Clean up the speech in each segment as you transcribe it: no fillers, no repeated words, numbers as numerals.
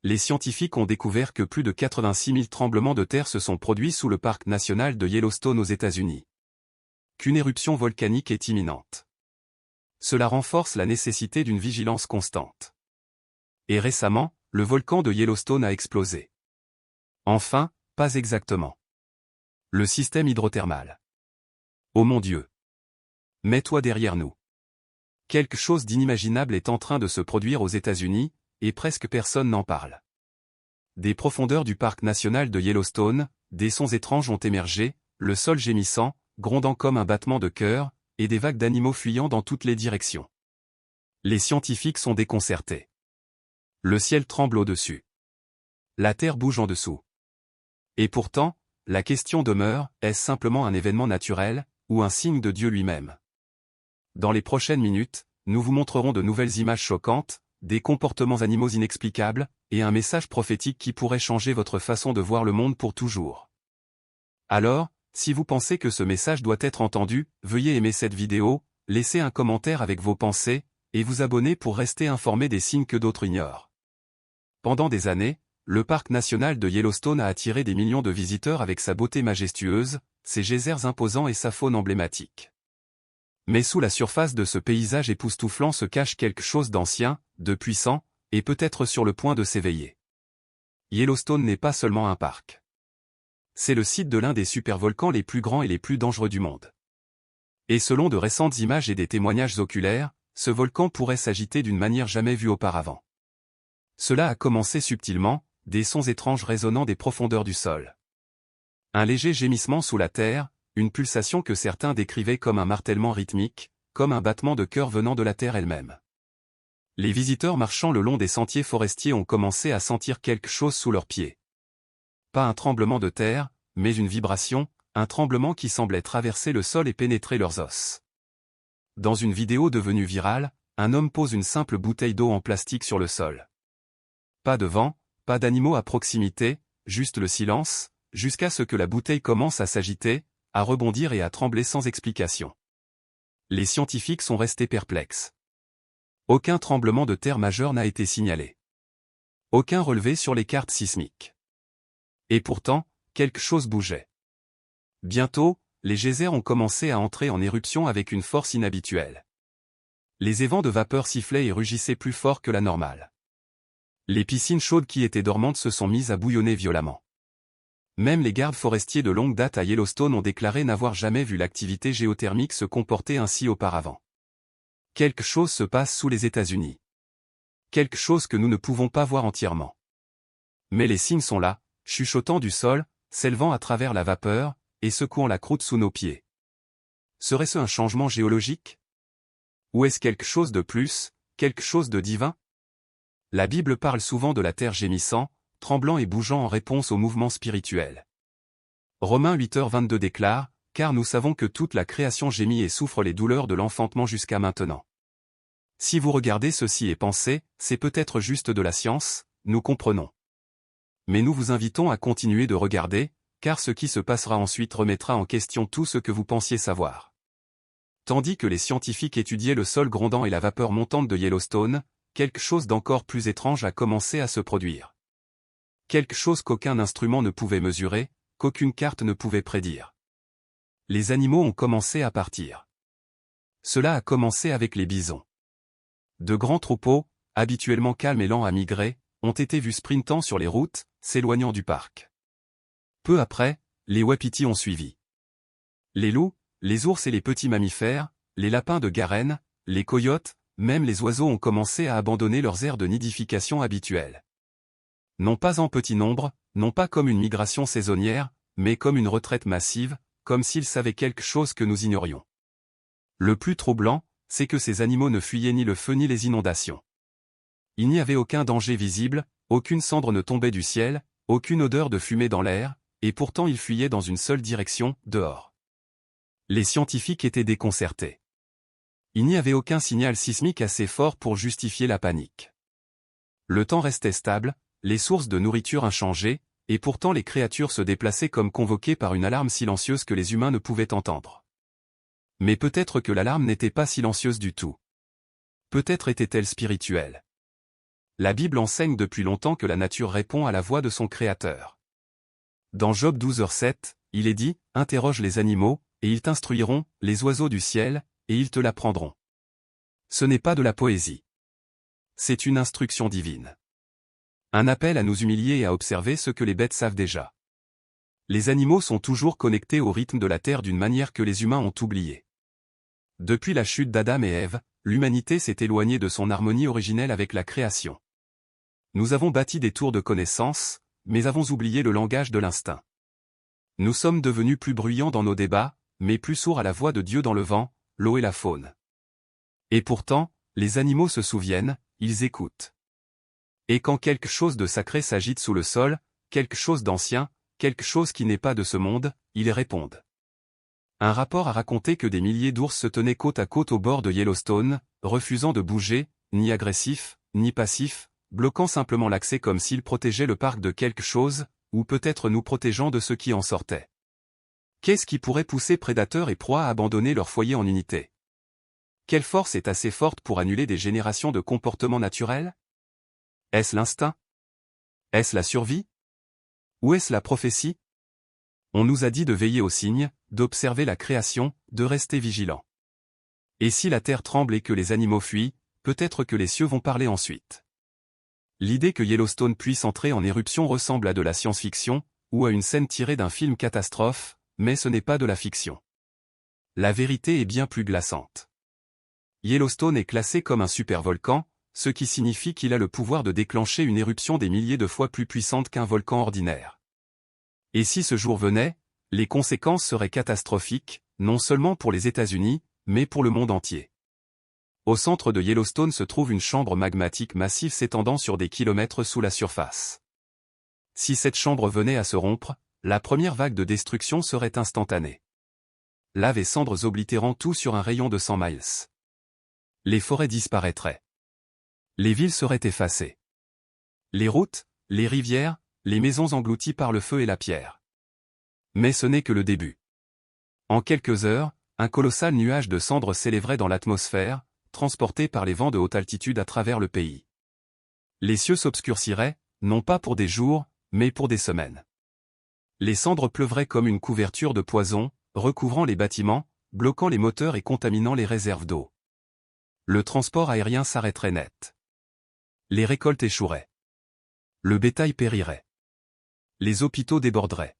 Les scientifiques ont découvert que plus de 86 000 tremblements de terre se sont produits sous le parc national de Yellowstone aux États-Unis. Qu'une éruption volcanique est imminente. Cela renforce la nécessité d'une vigilance constante. Et récemment, le volcan de Yellowstone a explosé. Enfin, pas exactement. Le système hydrothermal. Oh mon Dieu! Mets-toi derrière nous. Quelque chose d'inimaginable est en train de se produire aux États-Unis, et presque personne n'en parle. Des profondeurs du parc national de Yellowstone, des sons étranges ont émergé, le sol gémissant, grondant comme un battement de cœur, et des vagues d'animaux fuyant dans toutes les directions. Les scientifiques sont déconcertés. Le ciel tremble au-dessus. La terre bouge en dessous. Et pourtant, la question demeure, est-ce simplement un événement naturel, ou un signe de Dieu lui-même? Dans les prochaines minutes, nous vous montrerons de nouvelles images choquantes, des comportements animaux inexplicables, et un message prophétique qui pourrait changer votre façon de voir le monde pour toujours. Alors, si vous pensez que ce message doit être entendu, veuillez aimer cette vidéo, laisser un commentaire avec vos pensées, et vous abonner pour rester informé des signes que d'autres ignorent. Pendant des années, le parc national de Yellowstone a attiré des millions de visiteurs avec sa beauté majestueuse, ses geysers imposants et sa faune emblématique. Mais sous la surface de ce paysage époustouflant se cache quelque chose d'ancien, de puissant, et peut-être sur le point de s'éveiller. Yellowstone n'est pas seulement un parc. C'est le site de l'un des supervolcans les plus grands et les plus dangereux du monde. Et selon de récentes images et des témoignages oculaires, ce volcan pourrait s'agiter d'une manière jamais vue auparavant. Cela a commencé subtilement, des sons étranges résonnant des profondeurs du sol. Un léger gémissement sous la terre, une pulsation que certains décrivaient comme un martèlement rythmique, comme un battement de cœur venant de la terre elle-même. Les visiteurs marchant le long des sentiers forestiers ont commencé à sentir quelque chose sous leurs pieds. Pas un tremblement de terre, mais une vibration, un tremblement qui semblait traverser le sol et pénétrer leurs os. Dans une vidéo devenue virale, un homme pose une simple bouteille d'eau en plastique sur le sol. Pas de vent, pas d'animaux à proximité, juste le silence, jusqu'à ce que la bouteille commence à s'agiter, à rebondir et à trembler sans explication. Les scientifiques sont restés perplexes. Aucun tremblement de terre majeur n'a été signalé. Aucun relevé sur les cartes sismiques. Et pourtant, quelque chose bougeait. Bientôt, les geysers ont commencé à entrer en éruption avec une force inhabituelle. Les évents de vapeur sifflaient et rugissaient plus fort que la normale. Les piscines chaudes qui étaient dormantes se sont mises à bouillonner violemment. Même les gardes forestiers de longue date à Yellowstone ont déclaré n'avoir jamais vu l'activité géothermique se comporter ainsi auparavant. Quelque chose se passe sous les États-Unis. Quelque chose que nous ne pouvons pas voir entièrement. Mais les signes sont là, chuchotant du sol, s'élevant à travers la vapeur, et secouant la croûte sous nos pieds. Serait-ce un changement géologique? Ou est-ce quelque chose de plus, quelque chose de divin? La Bible parle souvent de la terre gémissant, tremblant et bougeant en réponse au mouvement spirituel. Romains 8h22 déclare, « Car nous savons que toute la création gémit et souffre les douleurs de l'enfantement jusqu'à maintenant. » Si vous regardez ceci et pensez, c'est peut-être juste de la science, nous comprenons. Mais nous vous invitons à continuer de regarder, car ce qui se passera ensuite remettra en question tout ce que vous pensiez savoir. Tandis que les scientifiques étudiaient le sol grondant et la vapeur montante de Yellowstone, quelque chose d'encore plus étrange a commencé à se produire. Quelque chose qu'aucun instrument ne pouvait mesurer, qu'aucune carte ne pouvait prédire. Les animaux ont commencé à partir. Cela a commencé avec les bisons. De grands troupeaux, habituellement calmes et lents à migrer, ont été vus sprintant sur les routes, s'éloignant du parc. Peu après, les wapitis ont suivi. Les loups, les ours et les petits mammifères, les lapins de Garenne, les coyotes, même les oiseaux ont commencé à abandonner leurs aires de nidification habituelles. Non pas en petit nombre, non pas comme une migration saisonnière, mais comme une retraite massive, comme s'ils savaient quelque chose que nous ignorions. Le plus troublant, c'est que ces animaux ne fuyaient ni le feu ni les inondations. Il n'y avait aucun danger visible, aucune cendre ne tombait du ciel, aucune odeur de fumée dans l'air, et pourtant ils fuyaient dans une seule direction, dehors. Les scientifiques étaient déconcertés. Il n'y avait aucun signal sismique assez fort pour justifier la panique. Le temps restait stable, les sources de nourriture inchangées, et pourtant les créatures se déplaçaient comme convoquées par une alarme silencieuse que les humains ne pouvaient entendre. Mais peut-être que l'alarme n'était pas silencieuse du tout. Peut-être était-elle spirituelle. La Bible enseigne depuis longtemps que la nature répond à la voix de son Créateur. Dans Job 12h7, il est dit, « Interroge les animaux, et ils t'instruiront, les oiseaux du ciel, et ils te l'apprendront. » Ce n'est pas de la poésie. C'est une instruction divine. Un appel à nous humilier et à observer ce que les bêtes savent déjà. Les animaux sont toujours connectés au rythme de la terre d'une manière que les humains ont oubliée. Depuis la chute d'Adam et Ève, l'humanité s'est éloignée de son harmonie originelle avec la création. Nous avons bâti des tours de connaissance, mais avons oublié le langage de l'instinct. Nous sommes devenus plus bruyants dans nos débats, mais plus sourds à la voix de Dieu dans le vent, l'eau et la faune. Et pourtant, les animaux se souviennent, ils écoutent. Et quand quelque chose de sacré s'agite sous le sol, quelque chose d'ancien, quelque chose qui n'est pas de ce monde, ils répondent. Un rapport a raconté que des milliers d'ours se tenaient côte à côte au bord de Yellowstone, refusant de bouger, ni agressifs, ni passifs, bloquant simplement l'accès comme s'ils protégeaient le parc de quelque chose, ou peut-être nous protégeant de ce qui en sortait. Qu'est-ce qui pourrait pousser prédateurs et proies à abandonner leur foyer en unité? Quelle force est assez forte pour annuler des générations de comportements naturels? Est-ce l'instinct? Est-ce la survie? Ou est-ce la prophétie? On nous a dit de veiller aux signes, d'observer la création, de rester vigilants. Et si la terre tremble et que les animaux fuient, peut-être que les cieux vont parler ensuite. L'idée que Yellowstone puisse entrer en éruption ressemble à de la science-fiction, ou à une scène tirée d'un film catastrophe, mais ce n'est pas de la fiction. La vérité est bien plus glaçante. Yellowstone est classé comme un supervolcan, ce qui signifie qu'il a le pouvoir de déclencher une éruption des milliers de fois plus puissante qu'un volcan ordinaire. Et si ce jour venait, les conséquences seraient catastrophiques, non seulement pour les États-Unis, mais pour le monde entier. Au centre de Yellowstone se trouve une chambre magmatique massive s'étendant sur des kilomètres sous la surface. Si cette chambre venait à se rompre, la première vague de destruction serait instantanée. Lave et cendres oblitérant tout sur un rayon de 100 miles. Les forêts disparaîtraient. Les villes seraient effacées. Les routes, les rivières, les maisons englouties par le feu et la pierre. Mais ce n'est que le début. En quelques heures, un colossal nuage de cendres s'élèverait dans l'atmosphère, transporté par les vents de haute altitude à travers le pays. Les cieux s'obscurciraient, non pas pour des jours, mais pour des semaines. Les cendres pleuvraient comme une couverture de poison, recouvrant les bâtiments, bloquant les moteurs et contaminant les réserves d'eau. Le transport aérien s'arrêterait net. Les récoltes échoueraient. Le bétail périrait. Les hôpitaux déborderaient.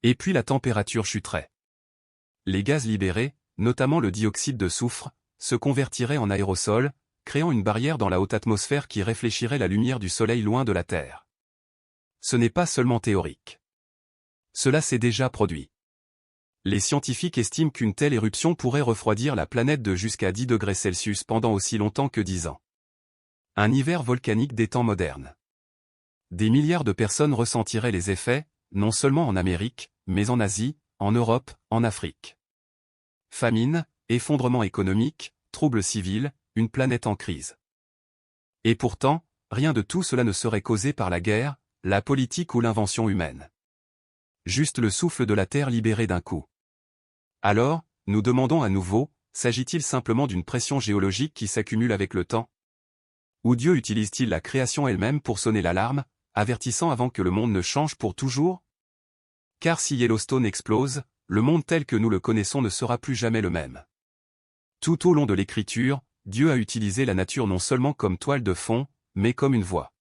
Et puis la température chuterait. Les gaz libérés, notamment le dioxyde de soufre, se convertiraient en aérosols, créant une barrière dans la haute atmosphère qui réfléchirait la lumière du soleil loin de la Terre. Ce n'est pas seulement théorique. Cela s'est déjà produit. Les scientifiques estiment qu'une telle éruption pourrait refroidir la planète de jusqu'à 10 degrés Celsius pendant aussi longtemps que 10 ans. Un hiver volcanique des temps modernes. Des milliards de personnes ressentiraient les effets, non seulement en Amérique, mais en Asie, en Europe, en Afrique. Famine, effondrement économique, troubles civils, une planète en crise. Et pourtant, rien de tout cela ne serait causé par la guerre, la politique ou l'invention humaine. Juste le souffle de la Terre libéré d'un coup. Alors, nous demandons à nouveau, s'agit-il simplement d'une pression géologique qui s'accumule avec le temps? Ou Dieu utilise-t-il la création elle-même pour sonner l'alarme, avertissant avant que le monde ne change pour toujours? Car si Yellowstone explose, le monde tel que nous le connaissons ne sera plus jamais le même. Tout au long de l'Écriture, Dieu a utilisé la nature non seulement comme toile de fond, mais comme une voix.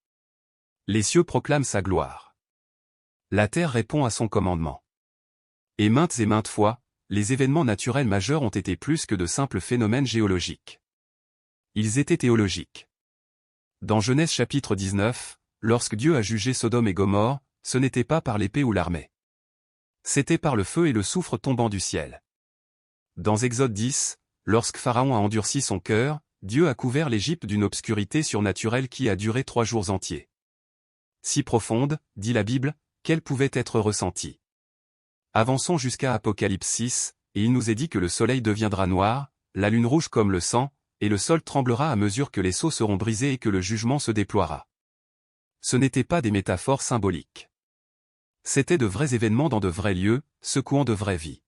Les cieux proclament sa gloire. La terre répond à son commandement. Et maintes fois, les événements naturels majeurs ont été plus que de simples phénomènes géologiques. Ils étaient théologiques. Dans Genèse chapitre 19, lorsque Dieu a jugé Sodome et Gomorrhe, ce n'était pas par l'épée ou l'armée. C'était par le feu et le soufre tombant du ciel. Dans Exode 10, lorsque Pharaon a endurci son cœur, Dieu a couvert l'Égypte d'une obscurité surnaturelle qui a duré 3 jours entiers. Si profonde, dit la Bible, qu'elle pouvait être ressentie. Avançons jusqu'à Apocalypse 6, et il nous est dit que le soleil deviendra noir, la lune rouge comme le sang, et le sol tremblera à mesure que les sceaux seront brisés et que le jugement se déploiera. Ce n'étaient pas des métaphores symboliques. C'étaient de vrais événements dans de vrais lieux, secouant de vraies vies.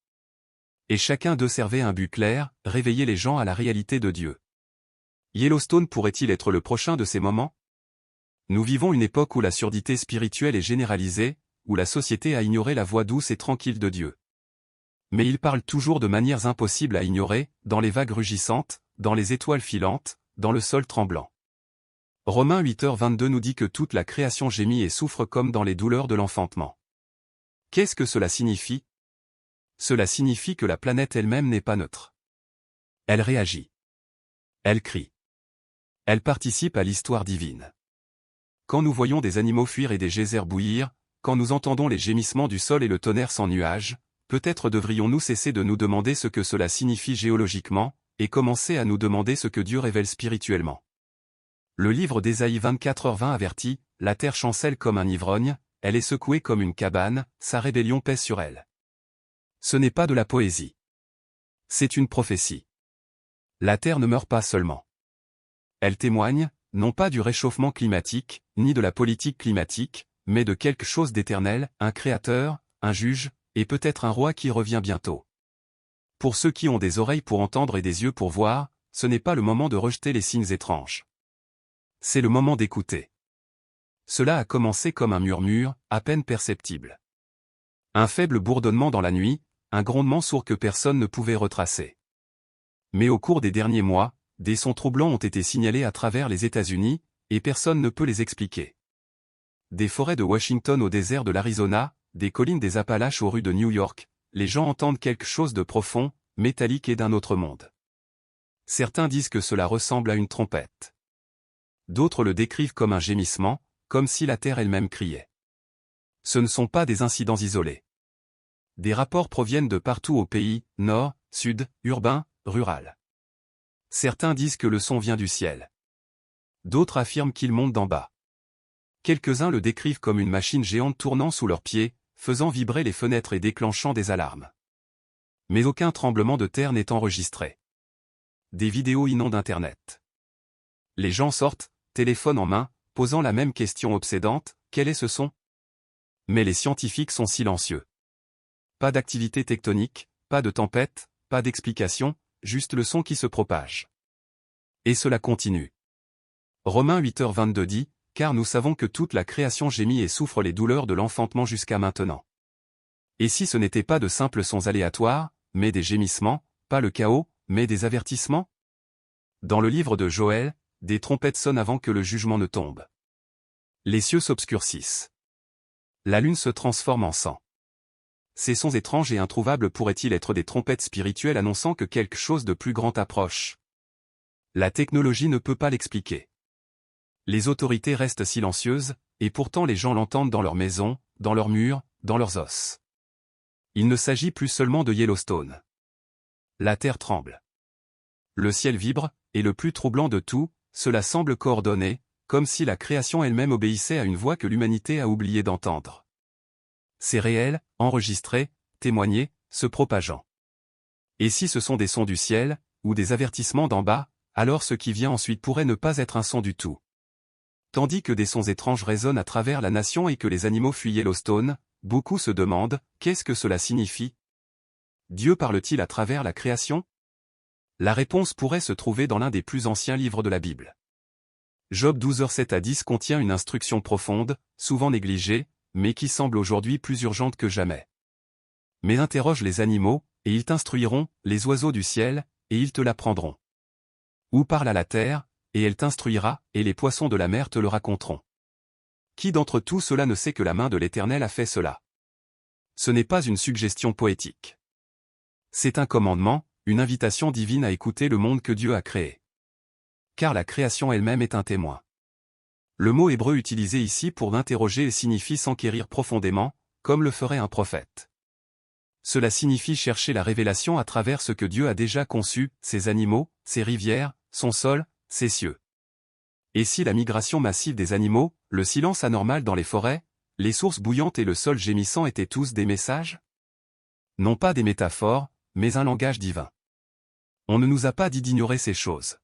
Et chacun d'eux servait un but clair, réveiller les gens à la réalité de Dieu. Yellowstone pourrait-il être le prochain de ces moments? Nous vivons une époque où la surdité spirituelle est généralisée, où la société a ignoré la voix douce et tranquille de Dieu. Mais il parle toujours de manières impossibles à ignorer, dans les vagues rugissantes, dans les étoiles filantes, dans le sol tremblant. Romains 8h22 nous dit que toute la création gémit et souffre comme dans les douleurs de l'enfantement. Qu'est-ce que cela signifie? Cela signifie que la planète elle-même n'est pas neutre. Elle réagit. Elle crie. Elle participe à l'histoire divine. Quand nous voyons des animaux fuir et des geysers bouillir, quand nous entendons les gémissements du sol et le tonnerre sans nuages, peut-être devrions-nous cesser de nous demander ce que cela signifie géologiquement, et commencer à nous demander ce que Dieu révèle spirituellement. Le livre d'Ésaïe 24h20 avertit, « La terre chancelle comme un ivrogne, elle est secouée comme une cabane, sa rébellion pèse sur elle. » Ce n'est pas de la poésie. C'est une prophétie. La terre ne meurt pas seulement. Elle témoigne, non pas du réchauffement climatique, ni de la politique climatique, mais de quelque chose d'éternel, un créateur, un juge, et peut-être un roi qui revient bientôt. Pour ceux qui ont des oreilles pour entendre et des yeux pour voir, ce n'est pas le moment de rejeter les signes étranges. C'est le moment d'écouter. Cela a commencé comme un murmure, à peine perceptible. Un faible bourdonnement dans la nuit, un grondement sourd que personne ne pouvait retracer. Mais au cours des derniers mois, des sons troublants ont été signalés à travers les États-Unis, et personne ne peut les expliquer. Des forêts de Washington au désert de l'Arizona, des collines des Appalaches aux rues de New York, les gens entendent quelque chose de profond, métallique et d'un autre monde. Certains disent que cela ressemble à une trompette. D'autres le décrivent comme un gémissement, comme si la terre elle-même criait. Ce ne sont pas des incidents isolés. Des rapports proviennent de partout au pays, nord, sud, urbain, rural. Certains disent que le son vient du ciel. D'autres affirment qu'il monte d'en bas. Quelques-uns le décrivent comme une machine géante tournant sous leurs pieds, faisant vibrer les fenêtres et déclenchant des alarmes. Mais aucun tremblement de terre n'est enregistré. Des vidéos inondent Internet. Les gens sortent, téléphone en main, posant la même question obsédante, quel est ce son? Mais les scientifiques sont silencieux. Pas d'activité tectonique, pas de tempête, pas d'explication, juste le son qui se propage. Et cela continue. Romains 8h22 dit, car nous savons que toute la création gémit et souffre les douleurs de l'enfantement jusqu'à maintenant. Et si ce n'était pas de simples sons aléatoires, mais des gémissements, pas le chaos, mais des avertissements? Dans le livre de Joël, des trompettes sonnent avant que le jugement ne tombe. Les cieux s'obscurcissent. La lune se transforme en sang. Ces sons étranges et introuvables pourraient-ils être des trompettes spirituelles annonçant que quelque chose de plus grand approche? La technologie ne peut pas l'expliquer. Les autorités restent silencieuses, et pourtant les gens l'entendent dans leurs maisons, dans leurs murs, dans leurs os. Il ne s'agit plus seulement de Yellowstone. La terre tremble. Le ciel vibre, et le plus troublant de tout, cela semble coordonné, comme si la création elle-même obéissait à une voix que l'humanité a oublié d'entendre. C'est réel, enregistré, témoigné, se propageant. Et si ce sont des sons du ciel, ou des avertissements d'en bas, alors ce qui vient ensuite pourrait ne pas être un son du tout. Tandis que des sons étranges résonnent à travers la nation et que les animaux fuient Yellowstone, beaucoup se demandent, qu'est-ce que cela signifie? Dieu parle-t-il à travers la création? La réponse pourrait se trouver dans l'un des plus anciens livres de la Bible. Job 12h7-10 contient une instruction profonde, souvent négligée, mais qui semble aujourd'hui plus urgente que jamais. Mais interroge les animaux, et ils t'instruiront, les oiseaux du ciel, et ils te l'apprendront. Ou parle à la terre, et elle t'instruira, et les poissons de la mer te le raconteront. Qui d'entre tous cela ne sait que la main de l'Éternel a fait cela? Ce n'est pas une suggestion poétique. C'est un commandement, une invitation divine à écouter le monde que Dieu a créé. Car la création elle-même est un témoin. Le mot hébreu utilisé ici pour interroger signifie s'enquérir profondément, comme le ferait un prophète. Cela signifie chercher la révélation à travers ce que Dieu a déjà conçu, ses animaux, ses rivières, son sol, ses cieux. Et si la migration massive des animaux, le silence anormal dans les forêts, les sources bouillantes et le sol gémissant étaient tous des messages? Non pas des métaphores, mais un langage divin. On ne nous a pas dit d'ignorer ces choses.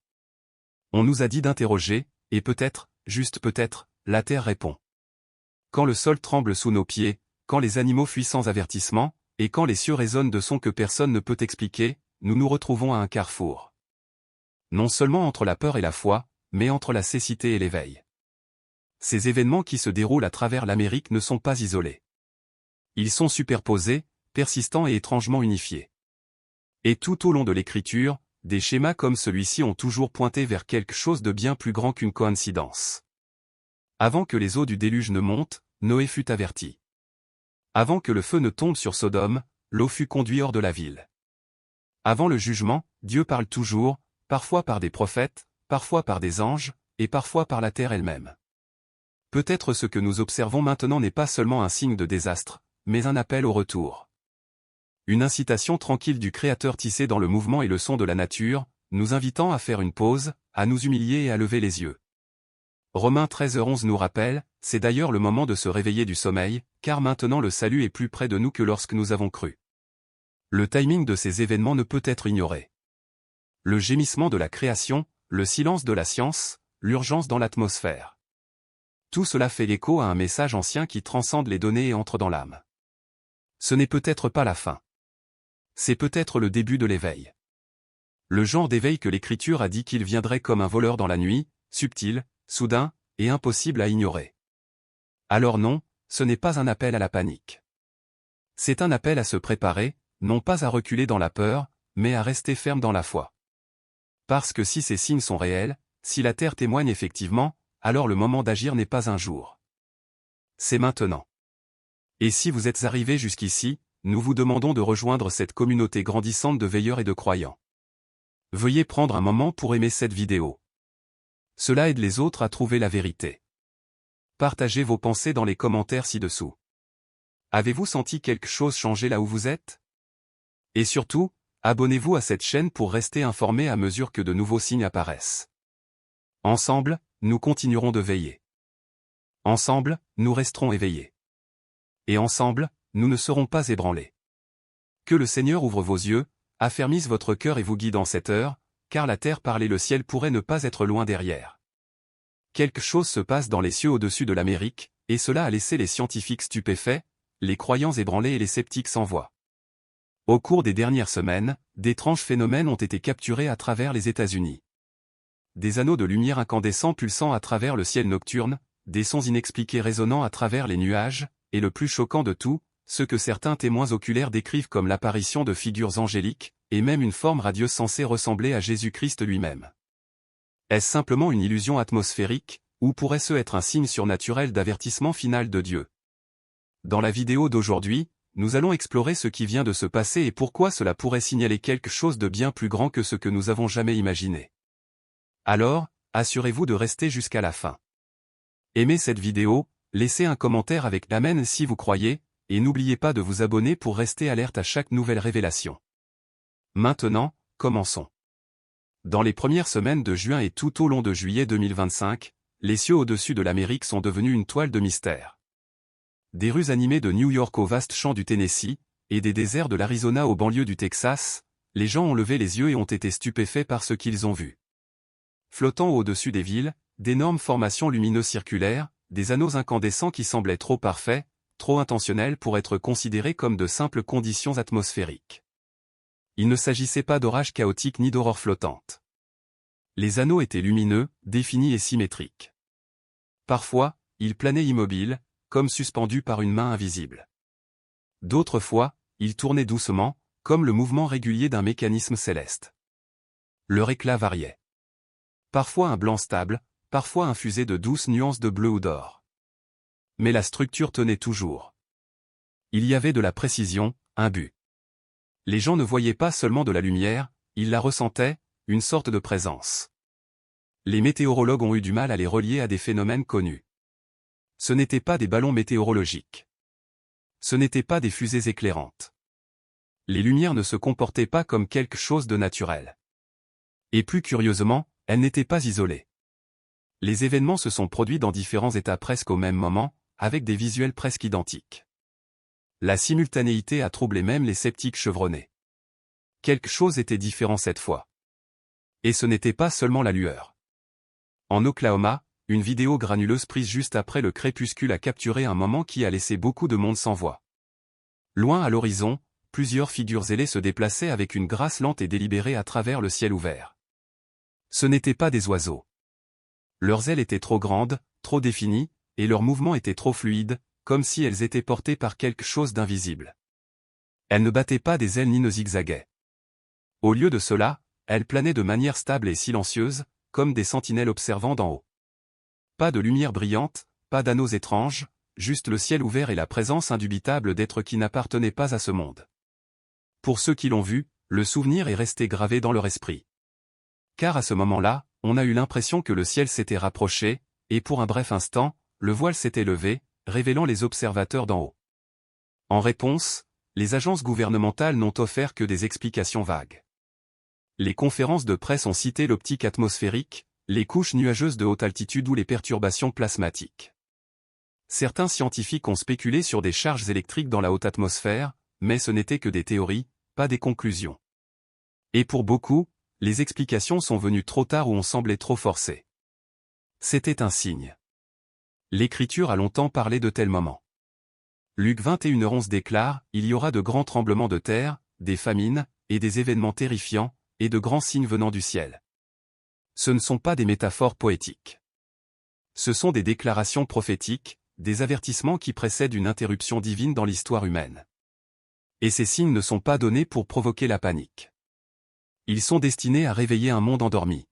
On nous a dit d'interroger, et peut-être, juste peut-être, la terre répond. Quand le sol tremble sous nos pieds, quand les animaux fuient sans avertissement, et quand les cieux résonnent de sons que personne ne peut expliquer, nous nous retrouvons à un carrefour. Non seulement entre la peur et la foi, mais entre la cécité et l'éveil. ces événements qui se déroulent à travers l'Amérique ne sont pas isolés. Ils sont superposés, persistants et étrangement unifiés. Et tout au long de l'écriture, des schémas comme celui-ci ont toujours pointé vers quelque chose de bien plus grand qu'une coïncidence. Avant que les eaux du déluge ne montent, Noé fut averti. Avant que le feu ne tombe sur Sodome, l'eau fut conduite hors de la ville. Avant le jugement, Dieu parle toujours, parfois par des prophètes, parfois par des anges, et parfois par la terre elle-même. Peut-être ce que nous observons maintenant n'est pas seulement un signe de désastre, mais un appel au retour. Une incitation tranquille du Créateur tissée dans le mouvement et le son de la nature, nous invitant à faire une pause, à nous humilier et à lever les yeux. Romains 13h11 nous rappelle, c'est d'ailleurs le moment de se réveiller du sommeil, car maintenant le salut est plus près de nous que lorsque nous avons cru. Le timing de ces événements ne peut être ignoré. Le gémissement de la création, le silence de la science, l'urgence dans l'atmosphère. Tout cela fait écho à un message ancien qui transcende les données et entre dans l'âme. Ce n'est peut-être pas la fin. C'est peut-être le début de l'éveil. Le genre d'éveil que l'Écriture a dit qu'il viendrait comme un voleur dans la nuit, subtil, soudain, et impossible à ignorer. Alors non, ce n'est pas un appel à la panique. C'est un appel à se préparer, non pas à reculer dans la peur, mais à rester ferme dans la foi. Parce que si ces signes sont réels, si la terre témoigne effectivement, alors le moment d'agir n'est pas un jour. C'est maintenant. Et si vous êtes arrivés jusqu'ici, nous vous demandons de rejoindre cette communauté grandissante de veilleurs et de croyants. Veuillez prendre un moment pour aimer cette vidéo. Cela aide les autres à trouver la vérité. Partagez vos pensées dans les commentaires ci-dessous. Avez-vous senti quelque chose changer là où vous êtes? Et surtout, abonnez-vous à cette chaîne pour rester informé à mesure que de nouveaux signes apparaissent. Ensemble, nous continuerons de veiller. Ensemble, nous resterons éveillés. Et ensemble, nous ne serons pas ébranlés. Que le Seigneur ouvre vos yeux, affermisse votre cœur et vous guide en cette heure, car la terre parle et le ciel pourrait ne pas être loin derrière. Quelque chose se passe dans les cieux au-dessus de l'Amérique, et cela a laissé les scientifiques stupéfaits, les croyants ébranlés et les sceptiques sans voix. Au cours des dernières semaines, d'étranges phénomènes ont été capturés à travers les États-Unis. Des anneaux de lumière incandescents pulsant à travers le ciel nocturne, des sons inexpliqués résonnant à travers les nuages, et le plus choquant de tout, ce que certains témoins oculaires décrivent comme l'apparition de figures angéliques, et même une forme radieuse censée ressembler à Jésus-Christ lui-même. Est-ce simplement une illusion atmosphérique, ou pourrait-ce être un signe surnaturel d'avertissement final de Dieu? Dans la vidéo d'aujourd'hui, nous allons explorer ce qui vient de se passer et pourquoi cela pourrait signaler quelque chose de bien plus grand que ce que nous avons jamais imaginé. Alors, assurez-vous de rester jusqu'à la fin. Aimez cette vidéo, laissez un commentaire avec l'Amen si vous croyez, et n'oubliez pas de vous abonner pour rester alerte à chaque nouvelle révélation. Maintenant, commençons. Dans les premières semaines de juin et tout au long de juillet 2025, les cieux au-dessus de l'Amérique sont devenus une toile de mystère. Des rues animées de New York aux vastes champs du Tennessee, et des déserts de l'Arizona aux banlieues du Texas, les gens ont levé les yeux et ont été stupéfaits par ce qu'ils ont vu. Flottant au-dessus des villes, d'énormes formations lumineuses circulaires, des anneaux incandescents qui semblaient trop parfaits, trop intentionnels pour être considérés comme de simples conditions atmosphériques. Il ne s'agissait pas d'orages chaotiques ni d'aurores flottantes. Les anneaux étaient lumineux, définis et symétriques. Parfois, ils planaient immobiles, comme suspendus par une main invisible. D'autres fois, ils tournaient doucement, comme le mouvement régulier d'un mécanisme céleste. Leur éclat variait. Parfois un blanc stable, parfois infusé de douces nuances de bleu ou d'or. Mais la structure tenait toujours. Il y avait de la précision, un but. Les gens ne voyaient pas seulement de la lumière, ils la ressentaient, une sorte de présence. Les météorologues ont eu du mal à les relier à des phénomènes connus. Ce n'étaient pas des ballons météorologiques. Ce n'étaient pas des fusées éclairantes. Les lumières ne se comportaient pas comme quelque chose de naturel. Et plus curieusement, elles n'étaient pas isolées. Les événements se sont produits dans différents états presque au même moment, avec des visuels presque identiques. La simultanéité a troublé même les sceptiques chevronnés. Quelque chose était différent cette fois. Et ce n'était pas seulement la lueur. En Oklahoma, une vidéo granuleuse prise juste après le crépuscule a capturé un moment qui a laissé beaucoup de monde sans voix. Loin à l'horizon, plusieurs figures ailées se déplaçaient avec une grâce lente et délibérée à travers le ciel ouvert. Ce n'étaient pas des oiseaux. Leurs ailes étaient trop grandes, trop définies, et leurs mouvements étaient trop fluides, comme si elles étaient portées par quelque chose d'invisible. Elles ne battaient pas des ailes ni ne zigzaguaient. Au lieu de cela, elles planaient de manière stable et silencieuse, comme des sentinelles observant d'en haut. Pas de lumière brillante, pas d'anneaux étranges, juste le ciel ouvert et la présence indubitable d'êtres qui n'appartenaient pas à ce monde. Pour ceux qui l'ont vu, le souvenir est resté gravé dans leur esprit. Car à ce moment-là, on a eu l'impression que le ciel s'était rapproché, et pour un bref instant, le voile s'était levé, révélant les observateurs d'en haut. En réponse, les agences gouvernementales n'ont offert que des explications vagues. Les conférences de presse ont cité l'optique atmosphérique, les couches nuageuses de haute altitude ou les perturbations plasmatiques. Certains scientifiques ont spéculé sur des charges électriques dans la haute atmosphère, mais ce n'étaient que des théories, pas des conclusions. Et pour beaucoup, les explications sont venues trop tard ou ont semblé trop forcées. C'était un signe. L'Écriture a longtemps parlé de tels moments. Luc 21:11 déclare, « Il y aura de grands tremblements de terre, des famines, et des événements terrifiants, et de grands signes venant du ciel. » Ce ne sont pas des métaphores poétiques. Ce sont des déclarations prophétiques, des avertissements qui précèdent une interruption divine dans l'histoire humaine. Et ces signes ne sont pas donnés pour provoquer la panique. Ils sont destinés à réveiller un monde endormi.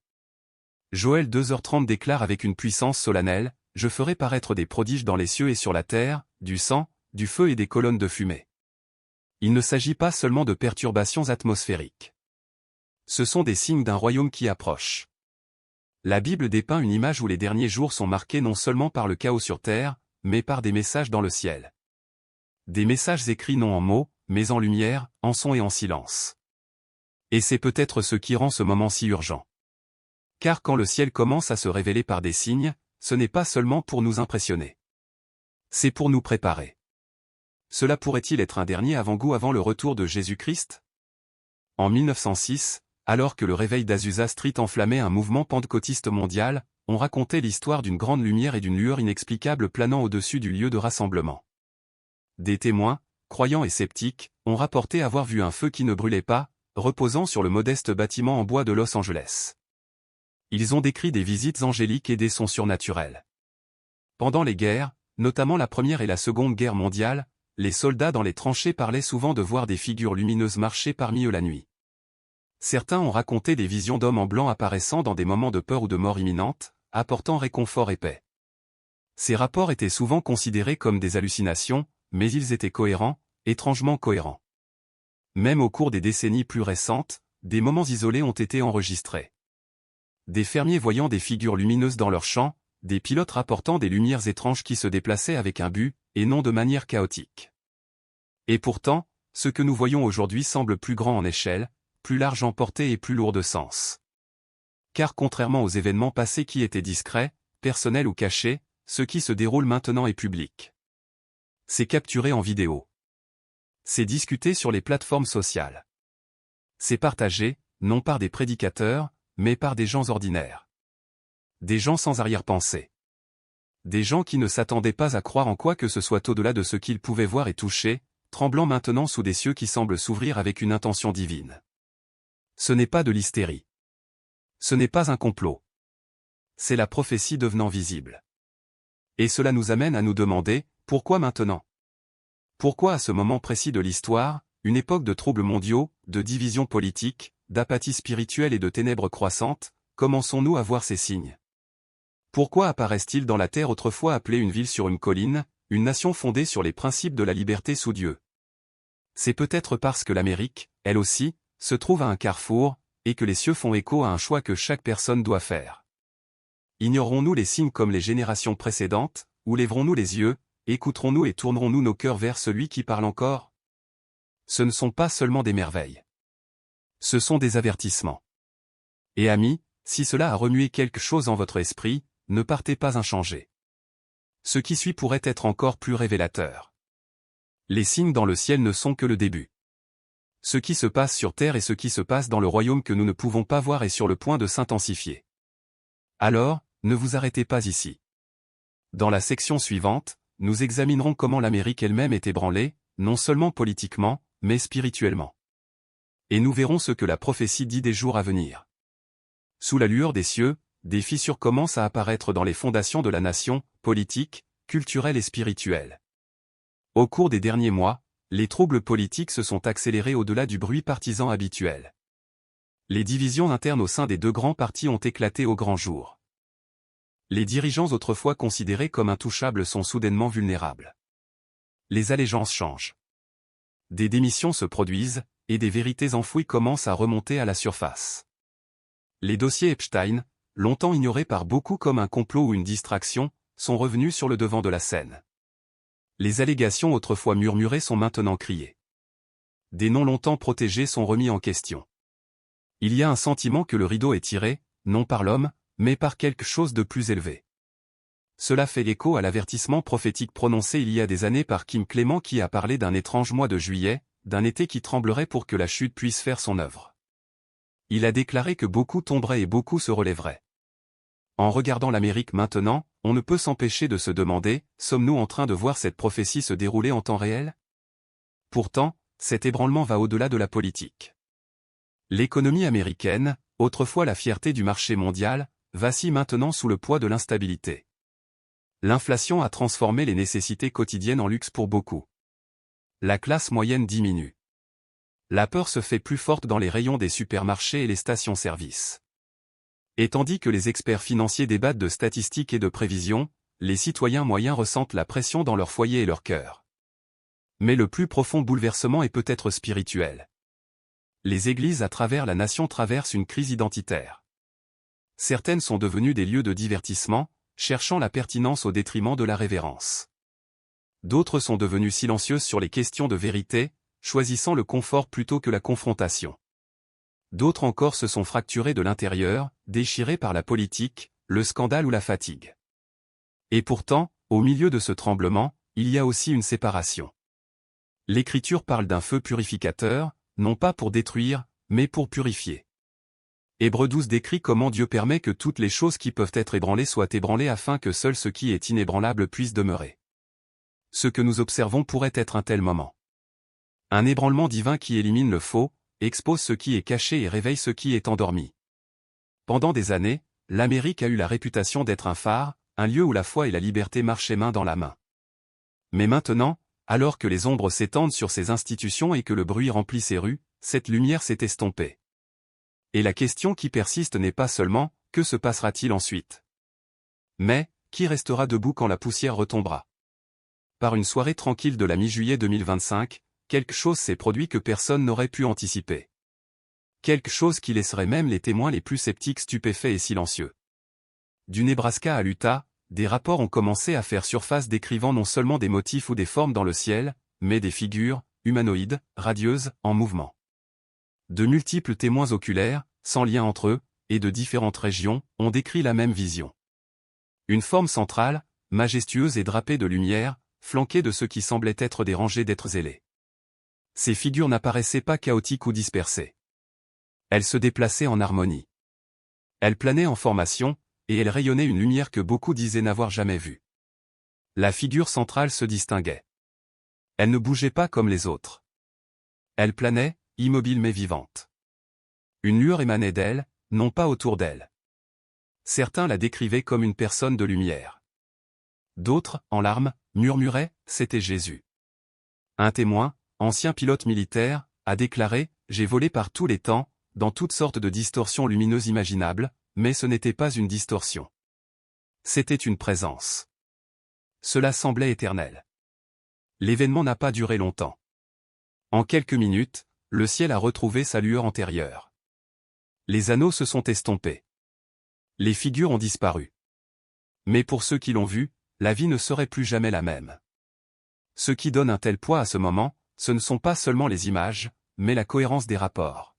Joël 2h30 déclare avec une puissance solennelle, « Je ferai paraître des prodiges dans les cieux et sur la terre, du sang, du feu et des colonnes de fumée. » Il ne s'agit pas seulement de perturbations atmosphériques. Ce sont des signes d'un royaume qui approche. La Bible dépeint une image où les derniers jours sont marqués non seulement par le chaos sur terre, mais par des messages dans le ciel. Des messages écrits non en mots, mais en lumière, en son et en silence. Et c'est peut-être ce qui rend ce moment si urgent. Car quand le ciel commence à se révéler par des signes, ce n'est pas seulement pour nous impressionner. C'est pour nous préparer. Cela pourrait-il être un dernier avant-goût avant le retour de Jésus-Christ? En 1906, alors que le réveil d'Azusa Street enflammait un mouvement pentecôtiste mondial, on racontait l'histoire d'une grande lumière et d'une lueur inexplicable planant au-dessus du lieu de rassemblement. Des témoins, croyants et sceptiques, ont rapporté avoir vu un feu qui ne brûlait pas, reposant sur le modeste bâtiment en bois de Los Angeles. Ils ont décrit des visites angéliques et des sons surnaturels. Pendant les guerres, notamment la Première et la Seconde Guerre mondiale, les soldats dans les tranchées parlaient souvent de voir des figures lumineuses marcher parmi eux la nuit. Certains ont raconté des visions d'hommes en blanc apparaissant dans des moments de peur ou de mort imminente, apportant réconfort et paix. Ces rapports étaient souvent considérés comme des hallucinations, mais ils étaient cohérents, étrangement cohérents. Même au cours des décennies plus récentes, des moments isolés ont été enregistrés. Des fermiers voyant des figures lumineuses dans leurs champs, des pilotes rapportant des lumières étranges qui se déplaçaient avec un but, et non de manière chaotique. Et pourtant, ce que nous voyons aujourd'hui semble plus grand en échelle, plus large en portée et plus lourd de sens. Car contrairement aux événements passés qui étaient discrets, personnels ou cachés, ce qui se déroule maintenant est public. C'est capturé en vidéo. C'est discuté sur les plateformes sociales. C'est partagé, non par des prédicateurs, mais par des gens ordinaires. Des gens sans arrière-pensée. Des gens qui ne s'attendaient pas à croire en quoi que ce soit au-delà de ce qu'ils pouvaient voir et toucher, tremblant maintenant sous des cieux qui semblent s'ouvrir avec une intention divine. Ce n'est pas de l'hystérie. Ce n'est pas un complot. C'est la prophétie devenant visible. Et cela nous amène à nous demander, pourquoi maintenant? Pourquoi à ce moment précis de l'histoire, une époque de troubles mondiaux, de divisions politiques, d'apathie spirituelle et de ténèbres croissantes, commençons-nous à voir ces signes? Pourquoi apparaissent-ils dans la terre autrefois appelée une ville sur une colline, une nation fondée sur les principes de la liberté sous Dieu? C'est peut-être parce que l'Amérique, elle aussi, se trouve à un carrefour, et que les cieux font écho à un choix que chaque personne doit faire. Ignorerons-nous les signes comme les générations précédentes, ou lèverons-nous les yeux, écouterons-nous et tournerons-nous nos cœurs vers celui qui parle encore? Ce ne sont pas seulement des merveilles. Ce sont des avertissements. Et amis, si cela a remué quelque chose en votre esprit, ne partez pas inchangés. Ce qui suit pourrait être encore plus révélateur. Les signes dans le ciel ne sont que le début. Ce qui se passe sur terre et ce qui se passe dans le royaume que nous ne pouvons pas voir est sur le point de s'intensifier. Alors, ne vous arrêtez pas ici. Dans la section suivante, nous examinerons comment l'Amérique elle-même est ébranlée, non seulement politiquement, mais spirituellement. Et nous verrons ce que la prophétie dit des jours à venir. Sous la lueur des cieux, des fissures commencent à apparaître dans les fondations de la nation, politiques, culturelle et spirituelle. Au cours des derniers mois, les troubles politiques se sont accélérés au-delà du bruit partisan habituel. Les divisions internes au sein des deux grands partis ont éclaté au grand jour. Les dirigeants autrefois considérés comme intouchables sont soudainement vulnérables. Les allégeances changent. Des démissions se produisent, et des vérités enfouies commencent à remonter à la surface. Les dossiers Epstein, longtemps ignorés par beaucoup comme un complot ou une distraction, sont revenus sur le devant de la scène. Les allégations autrefois murmurées sont maintenant criées. Des noms longtemps protégés sont remis en question. Il y a un sentiment que le rideau est tiré, non par l'homme, mais par quelque chose de plus élevé. Cela fait écho à l'avertissement prophétique prononcé il y a des années par Kim Clément qui a parlé d'un étrange mois de juillet, d'un été qui tremblerait pour que la chute puisse faire son œuvre. Il a déclaré que beaucoup tomberaient et beaucoup se relèveraient. En regardant l'Amérique maintenant, on ne peut s'empêcher de se demander, sommes-nous en train de voir cette prophétie se dérouler en temps réel? Pourtant, cet ébranlement va au-delà de la politique. L'économie américaine, autrefois la fierté du marché mondial, vacille maintenant sous le poids de l'instabilité. L'inflation a transformé les nécessités quotidiennes en luxe pour beaucoup. La classe moyenne diminue. La peur se fait plus forte dans les rayons des supermarchés et les stations-service. Et tandis que les experts financiers débattent de statistiques et de prévisions, les citoyens moyens ressentent la pression dans leur foyer et leur cœur. Mais le plus profond bouleversement est peut-être spirituel. Les églises à travers la nation traversent une crise identitaire. Certaines sont devenues des lieux de divertissement, cherchant la pertinence au détriment de la révérence. D'autres sont devenues silencieuses sur les questions de vérité, choisissant le confort plutôt que la confrontation. D'autres encore se sont fracturées de l'intérieur, déchirées par la politique, le scandale ou la fatigue. Et pourtant, au milieu de ce tremblement, il y a aussi une séparation. L'Écriture parle d'un feu purificateur, non pas pour détruire, mais pour purifier. Hébreux 12 décrit comment Dieu permet que toutes les choses qui peuvent être ébranlées soient ébranlées afin que seul ce qui est inébranlable puisse demeurer. Ce que nous observons pourrait être un tel moment. Un ébranlement divin qui élimine le faux, expose ce qui est caché et réveille ce qui est endormi. Pendant des années, l'Amérique a eu la réputation d'être un phare, un lieu où la foi et la liberté marchaient main dans la main. Mais maintenant, alors que les ombres s'étendent sur ces institutions et que le bruit remplit ces rues, cette lumière s'est estompée. Et la question qui persiste n'est pas seulement « que se passera-t-il ensuite ?», mais « qui restera debout quand la poussière retombera ?» Par une soirée tranquille de la mi-juillet 2025, quelque chose s'est produit que personne n'aurait pu anticiper. Quelque chose qui laisserait même les témoins les plus sceptiques stupéfaits et silencieux. Du Nebraska à l'Utah, des rapports ont commencé à faire surface décrivant non seulement des motifs ou des formes dans le ciel, mais des figures, humanoïdes, radieuses, en mouvement. De multiples témoins oculaires, sans lien entre eux, et de différentes régions, ont décrit la même vision. Une forme centrale, majestueuse et drapée de lumière, flanquée de ce qui semblait être des rangées d'êtres ailés. Ces figures n'apparaissaient pas chaotiques ou dispersées. Elles se déplaçaient en harmonie. Elles planaient en formation, et elles rayonnaient une lumière que beaucoup disaient n'avoir jamais vue. La figure centrale se distinguait. Elle ne bougeait pas comme les autres. Elle planait, immobile mais vivante. Une lueur émanait d'elle, non pas autour d'elle. Certains la décrivaient comme une personne de lumière. D'autres, en larmes, murmuraient « c'était Jésus ». Un témoin, ancien pilote militaire, a déclaré « j'ai volé par tous les temps, dans toutes sortes de distorsions lumineuses imaginables, mais ce n'était pas une distorsion. C'était une présence. Cela semblait éternel. » L'événement n'a pas duré longtemps. En quelques minutes, le ciel a retrouvé sa lueur antérieure. Les anneaux se sont estompés. Les figures ont disparu. Mais pour ceux qui l'ont vu, la vie ne serait plus jamais la même. Ce qui donne un tel poids à ce moment, ce ne sont pas seulement les images, mais la cohérence des rapports.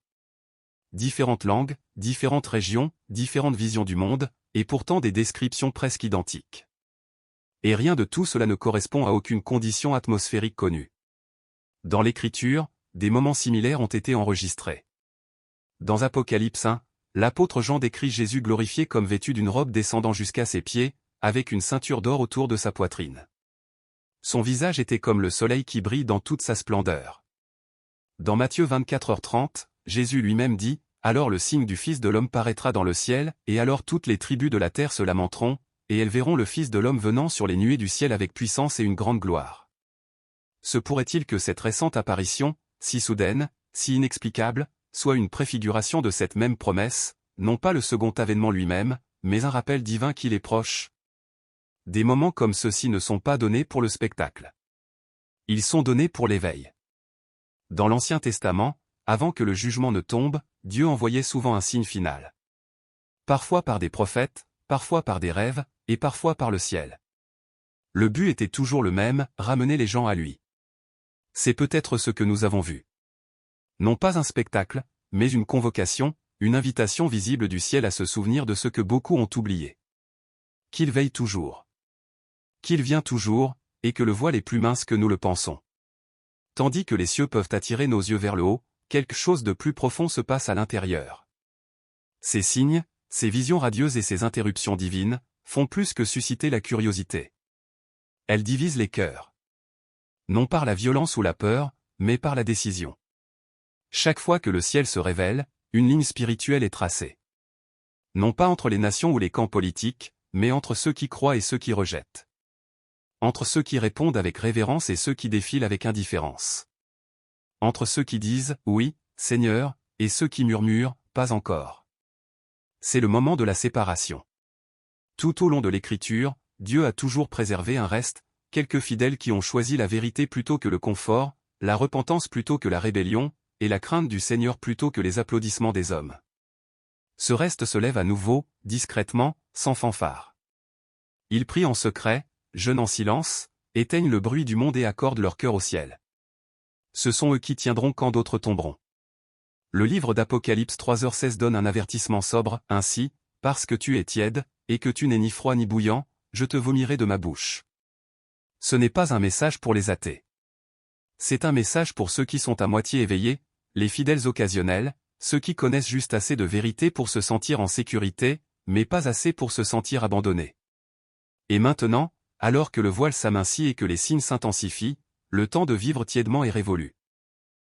Différentes langues, différentes régions, différentes visions du monde, et pourtant des descriptions presque identiques. Et rien de tout cela ne correspond à aucune condition atmosphérique connue. Dans l'Écriture, des moments similaires ont été enregistrés. Dans Apocalypse 1, l'apôtre Jean décrit Jésus glorifié comme vêtu d'une robe descendant jusqu'à ses pieds, avec une ceinture d'or autour de sa poitrine. Son visage était comme le soleil qui brille dans toute sa splendeur. Dans Matthieu 24h30, Jésus lui-même dit « Alors le signe du Fils de l'homme paraîtra dans le ciel, et alors toutes les tribus de la terre se lamenteront, et elles verront le Fils de l'homme venant sur les nuées du ciel avec puissance et une grande gloire. Se pourrait-il que cette récente apparition, si soudaine, si inexplicable, soit une préfiguration de cette même promesse, non pas le second avènement lui-même, mais un rappel divin qu'il est proche? Des moments comme ceux-ci ne sont pas donnés pour le spectacle. Ils sont donnés pour l'éveil. Dans l'Ancien Testament, avant que le jugement ne tombe, Dieu envoyait souvent un signe final. Parfois par des prophètes, parfois par des rêves, et parfois par le ciel. Le but était toujours le même, ramener les gens à lui. C'est peut-être ce que nous avons vu. Non pas un spectacle, mais une convocation, une invitation visible du ciel à se souvenir de ce que beaucoup ont oublié. Qu'il veille toujours. Qu'il vient toujours, et que le voile est plus mince que nous le pensons. Tandis que les cieux peuvent attirer nos yeux vers le haut, quelque chose de plus profond se passe à l'intérieur. Ces signes, ces visions radieuses et ces interruptions divines, font plus que susciter la curiosité. Elles divisent les cœurs. Non par la violence ou la peur, mais par la décision. Chaque fois que le ciel se révèle, une ligne spirituelle est tracée. Non pas entre les nations ou les camps politiques, mais entre ceux qui croient et ceux qui rejettent. Entre ceux qui répondent avec révérence et ceux qui défilent avec indifférence. Entre ceux qui disent « Oui, Seigneur » et ceux qui murmurent « Pas encore ». C'est le moment de la séparation. Tout au long de l'Écriture, Dieu a toujours préservé un reste, quelques fidèles qui ont choisi la vérité plutôt que le confort, la repentance plutôt que la rébellion, et la crainte du Seigneur plutôt que les applaudissements des hommes. Ce reste se lève à nouveau, discrètement, sans fanfare. Ils prient en secret, jeûnent en silence, éteignent le bruit du monde et accordent leur cœur au ciel. Ce sont eux qui tiendront quand d'autres tomberont. Le livre d'Apocalypse 3h16 donne un avertissement sobre, ainsi, parce que tu es tiède, et que tu n'es ni froid ni bouillant, je te vomirai de ma bouche. Ce n'est pas un message pour les athées. C'est un message pour ceux qui sont à moitié éveillés, les fidèles occasionnels, ceux qui connaissent juste assez de vérité pour se sentir en sécurité, mais pas assez pour se sentir abandonnés. Et maintenant, alors que le voile s'amincit et que les signes s'intensifient, le temps de vivre tièdement est révolu.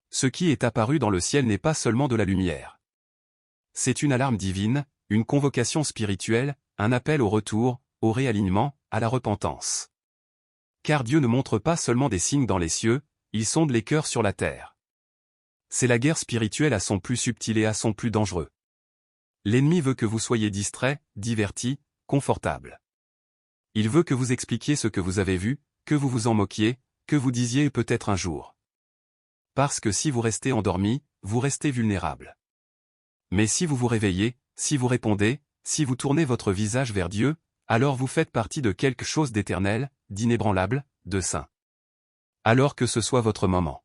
Ce qui est apparu dans le ciel n'est pas seulement de la lumière. C'est une alarme divine, une convocation spirituelle, un appel au retour, au réalignement, à la repentance. Car Dieu ne montre pas seulement des signes dans les cieux, il sonde les cœurs sur la terre. C'est la guerre spirituelle à son plus subtil et à son plus dangereux. L'ennemi veut que vous soyez distrait, diverti, confortable. Il veut que vous expliquiez ce que vous avez vu, que vous vous en moquiez, que vous disiez peut-être un jour. Parce que si vous restez endormi, vous restez vulnérable. Mais si vous vous réveillez, si vous répondez, si vous tournez votre visage vers Dieu, alors vous faites partie de quelque chose d'éternel, d'inébranlable, de saint. Alors que ce soit votre moment.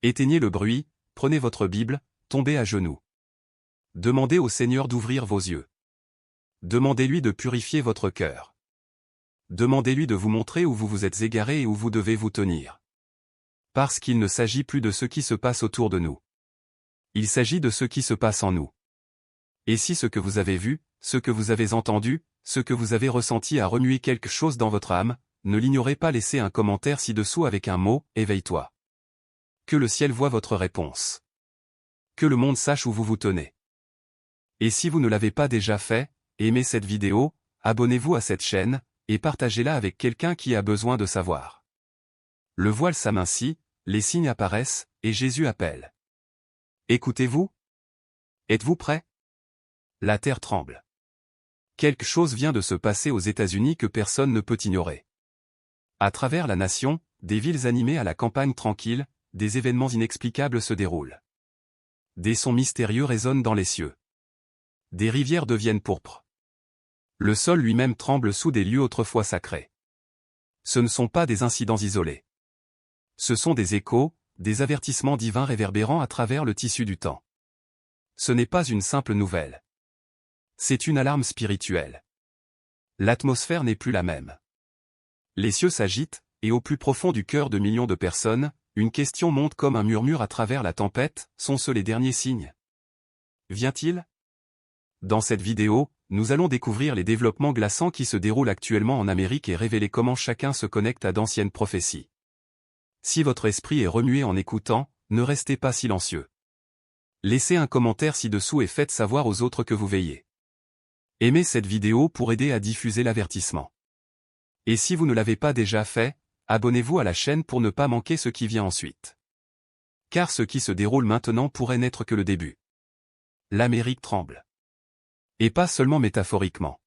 Éteignez le bruit, prenez votre Bible, tombez à genoux. Demandez au Seigneur d'ouvrir vos yeux. Demandez-lui de purifier votre cœur. Demandez-lui de vous montrer où vous vous êtes égaré et où vous devez vous tenir. Parce qu'il ne s'agit plus de ce qui se passe autour de nous. Il s'agit de ce qui se passe en nous. Et si ce que vous avez vu, ce que vous avez entendu, ce que vous avez ressenti a remué quelque chose dans votre âme, ne l'ignorez pas, laissez un commentaire ci-dessous avec un mot, éveille-toi. Que le ciel voie votre réponse. Que le monde sache où vous vous tenez. Et si vous ne l'avez pas déjà fait, aimez cette vidéo, abonnez-vous à cette chaîne, et partagez-la avec quelqu'un qui a besoin de savoir. Le voile s'amincit, les signes apparaissent, et Jésus appelle. Écoutez-vous? Êtes-vous prêts? La terre tremble. Quelque chose vient de se passer aux États-Unis que personne ne peut ignorer. À travers la nation, des villes animées à la campagne tranquille, des événements inexplicables se déroulent. Des sons mystérieux résonnent dans les cieux. Des rivières deviennent pourpres. Le sol lui-même tremble sous des lieux autrefois sacrés. Ce ne sont pas des incidents isolés. Ce sont des échos, des avertissements divins réverbérant à travers le tissu du temps. Ce n'est pas une simple nouvelle. C'est une alarme spirituelle. L'atmosphère n'est plus la même. Les cieux s'agitent, et au plus profond du cœur de millions de personnes, une question monte comme un murmure à travers la tempête, sont-ce les derniers signes? Vient-il? Dans cette vidéo, nous allons découvrir les développements glaçants qui se déroulent actuellement en Amérique et révéler comment chacun se connecte à d'anciennes prophéties. Si votre esprit est remué en écoutant, ne restez pas silencieux. Laissez un commentaire ci-dessous et faites savoir aux autres que vous veillez. Aimez cette vidéo pour aider à diffuser l'avertissement. Et si vous ne l'avez pas déjà fait, abonnez-vous à la chaîne pour ne pas manquer ce qui vient ensuite. Car ce qui se déroule maintenant pourrait n'être que le début. L'Amérique tremble. Et pas seulement métaphoriquement.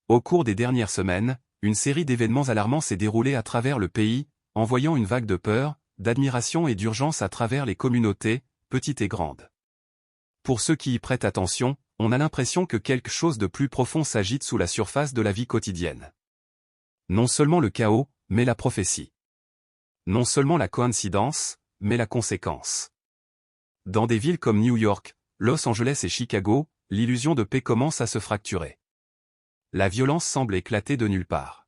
Au cours des dernières semaines, une série d'événements alarmants s'est déroulée à travers le pays, envoyant une vague de peur, d'admiration et d'urgence à travers les communautés, petites et grandes. Pour ceux qui y prêtent attention, on a l'impression que quelque chose de plus profond s'agite sous la surface de la vie quotidienne. Non seulement le chaos, mais la prophétie. Non seulement la coïncidence, mais la conséquence. Dans des villes comme New York, Los Angeles et Chicago, l'illusion de paix commence à se fracturer. La violence semble éclater de nulle part.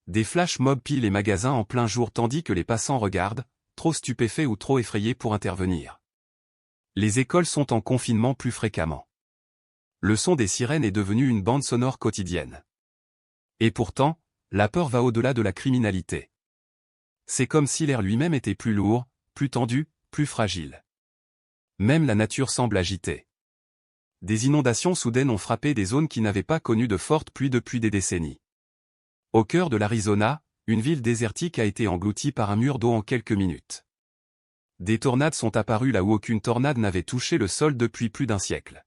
Des flash mobs pillent les magasins en plein jour tandis que les passants regardent, trop stupéfaits ou trop effrayés pour intervenir. Les écoles sont en confinement plus fréquemment. Le son des sirènes est devenu une bande sonore quotidienne. Et pourtant, la peur va au-delà de la criminalité. C'est comme si l'air lui-même était plus lourd, plus tendu, plus fragile. Même la nature semble agitée. Des inondations soudaines ont frappé des zones qui n'avaient pas connu de fortes pluies depuis des décennies. Au cœur de l'Arizona, une ville désertique a été engloutie par un mur d'eau en quelques minutes. Des tornades sont apparues là où aucune tornade n'avait touché le sol depuis plus d'un siècle.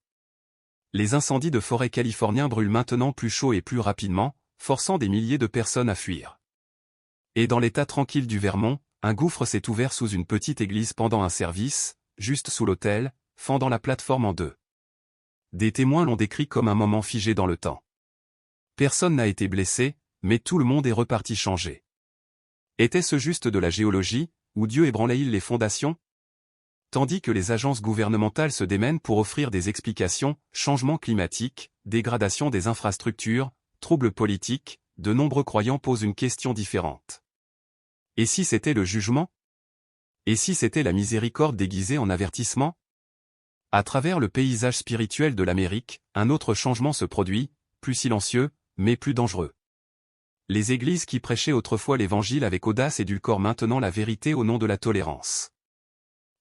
Les incendies de forêt californiens brûlent maintenant plus chaud et plus rapidement, forçant des milliers de personnes à fuir. Et dans l'état tranquille du Vermont, un gouffre s'est ouvert sous une petite église pendant un service, juste sous l'autel, fendant la plateforme en deux. Des témoins l'ont décrit comme un moment figé dans le temps. Personne n'a été blessé, mais tout le monde est reparti changé. Était-ce juste de la géologie, où Dieu ébranlait les fondations? Tandis que les agences gouvernementales se démènent pour offrir des explications, changement climatique, dégradation des infrastructures, troubles politiques, de nombreux croyants posent une question différente. Et si c'était le jugement? Et si c'était la miséricorde déguisée en avertissement? À travers le paysage spirituel de l'Amérique, un autre changement se produit, plus silencieux, mais plus dangereux. Les églises qui prêchaient autrefois l'évangile avec audace édulcorent maintenant la vérité au nom de la tolérance.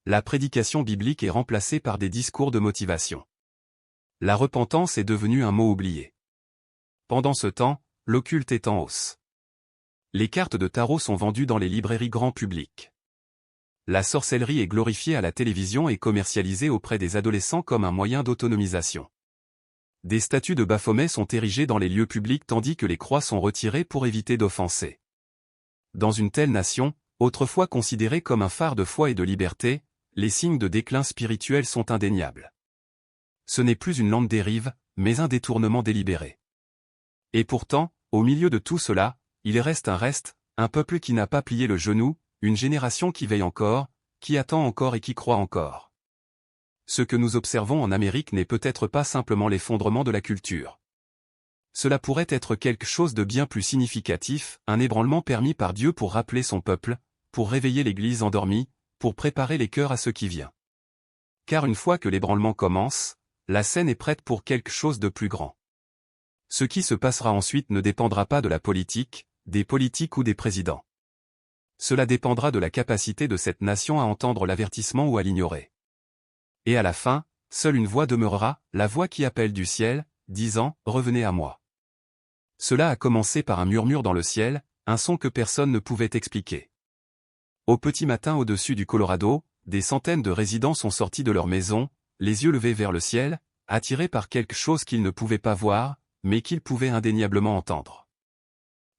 La prédication biblique est remplacée par des discours de motivation. La repentance est devenue un mot oublié. Pendant ce temps, l'occulte est en hausse. Les cartes de tarot sont vendues dans les librairies grand public. La sorcellerie est glorifiée à la télévision et commercialisée auprès des adolescents comme un moyen d'autonomisation. Des statues de Baphomet sont érigées dans les lieux publics tandis que les croix sont retirées pour éviter d'offenser. Dans une telle nation, autrefois considérée comme un phare de foi et de liberté, les signes de déclin spirituel sont indéniables. Ce n'est plus une lente dérive, mais un détournement délibéré. Et pourtant, au milieu de tout cela, il reste, un peuple qui n'a pas plié le genou, une génération qui veille encore, qui attend encore et qui croit encore. Ce que nous observons en Amérique n'est peut-être pas simplement l'effondrement de la culture. Cela pourrait être quelque chose de bien plus significatif, un ébranlement permis par Dieu pour rappeler son peuple, pour réveiller l'Église endormie, pour préparer les cœurs à ce qui vient. Car une fois que l'ébranlement commence, la scène est prête pour quelque chose de plus grand. Ce qui se passera ensuite ne dépendra pas de la politique, des politiques ou des présidents. Cela dépendra de la capacité de cette nation à entendre l'avertissement ou à l'ignorer. Et à la fin, seule une voix demeurera, la voix qui appelle du ciel, disant « Revenez à moi ». Cela a commencé par un murmure dans le ciel, un son que personne ne pouvait expliquer. Au petit matin au-dessus du Colorado, des centaines de résidents sont sortis de leur maison, les yeux levés vers le ciel, attirés par quelque chose qu'ils ne pouvaient pas voir, mais qu'ils pouvaient indéniablement entendre.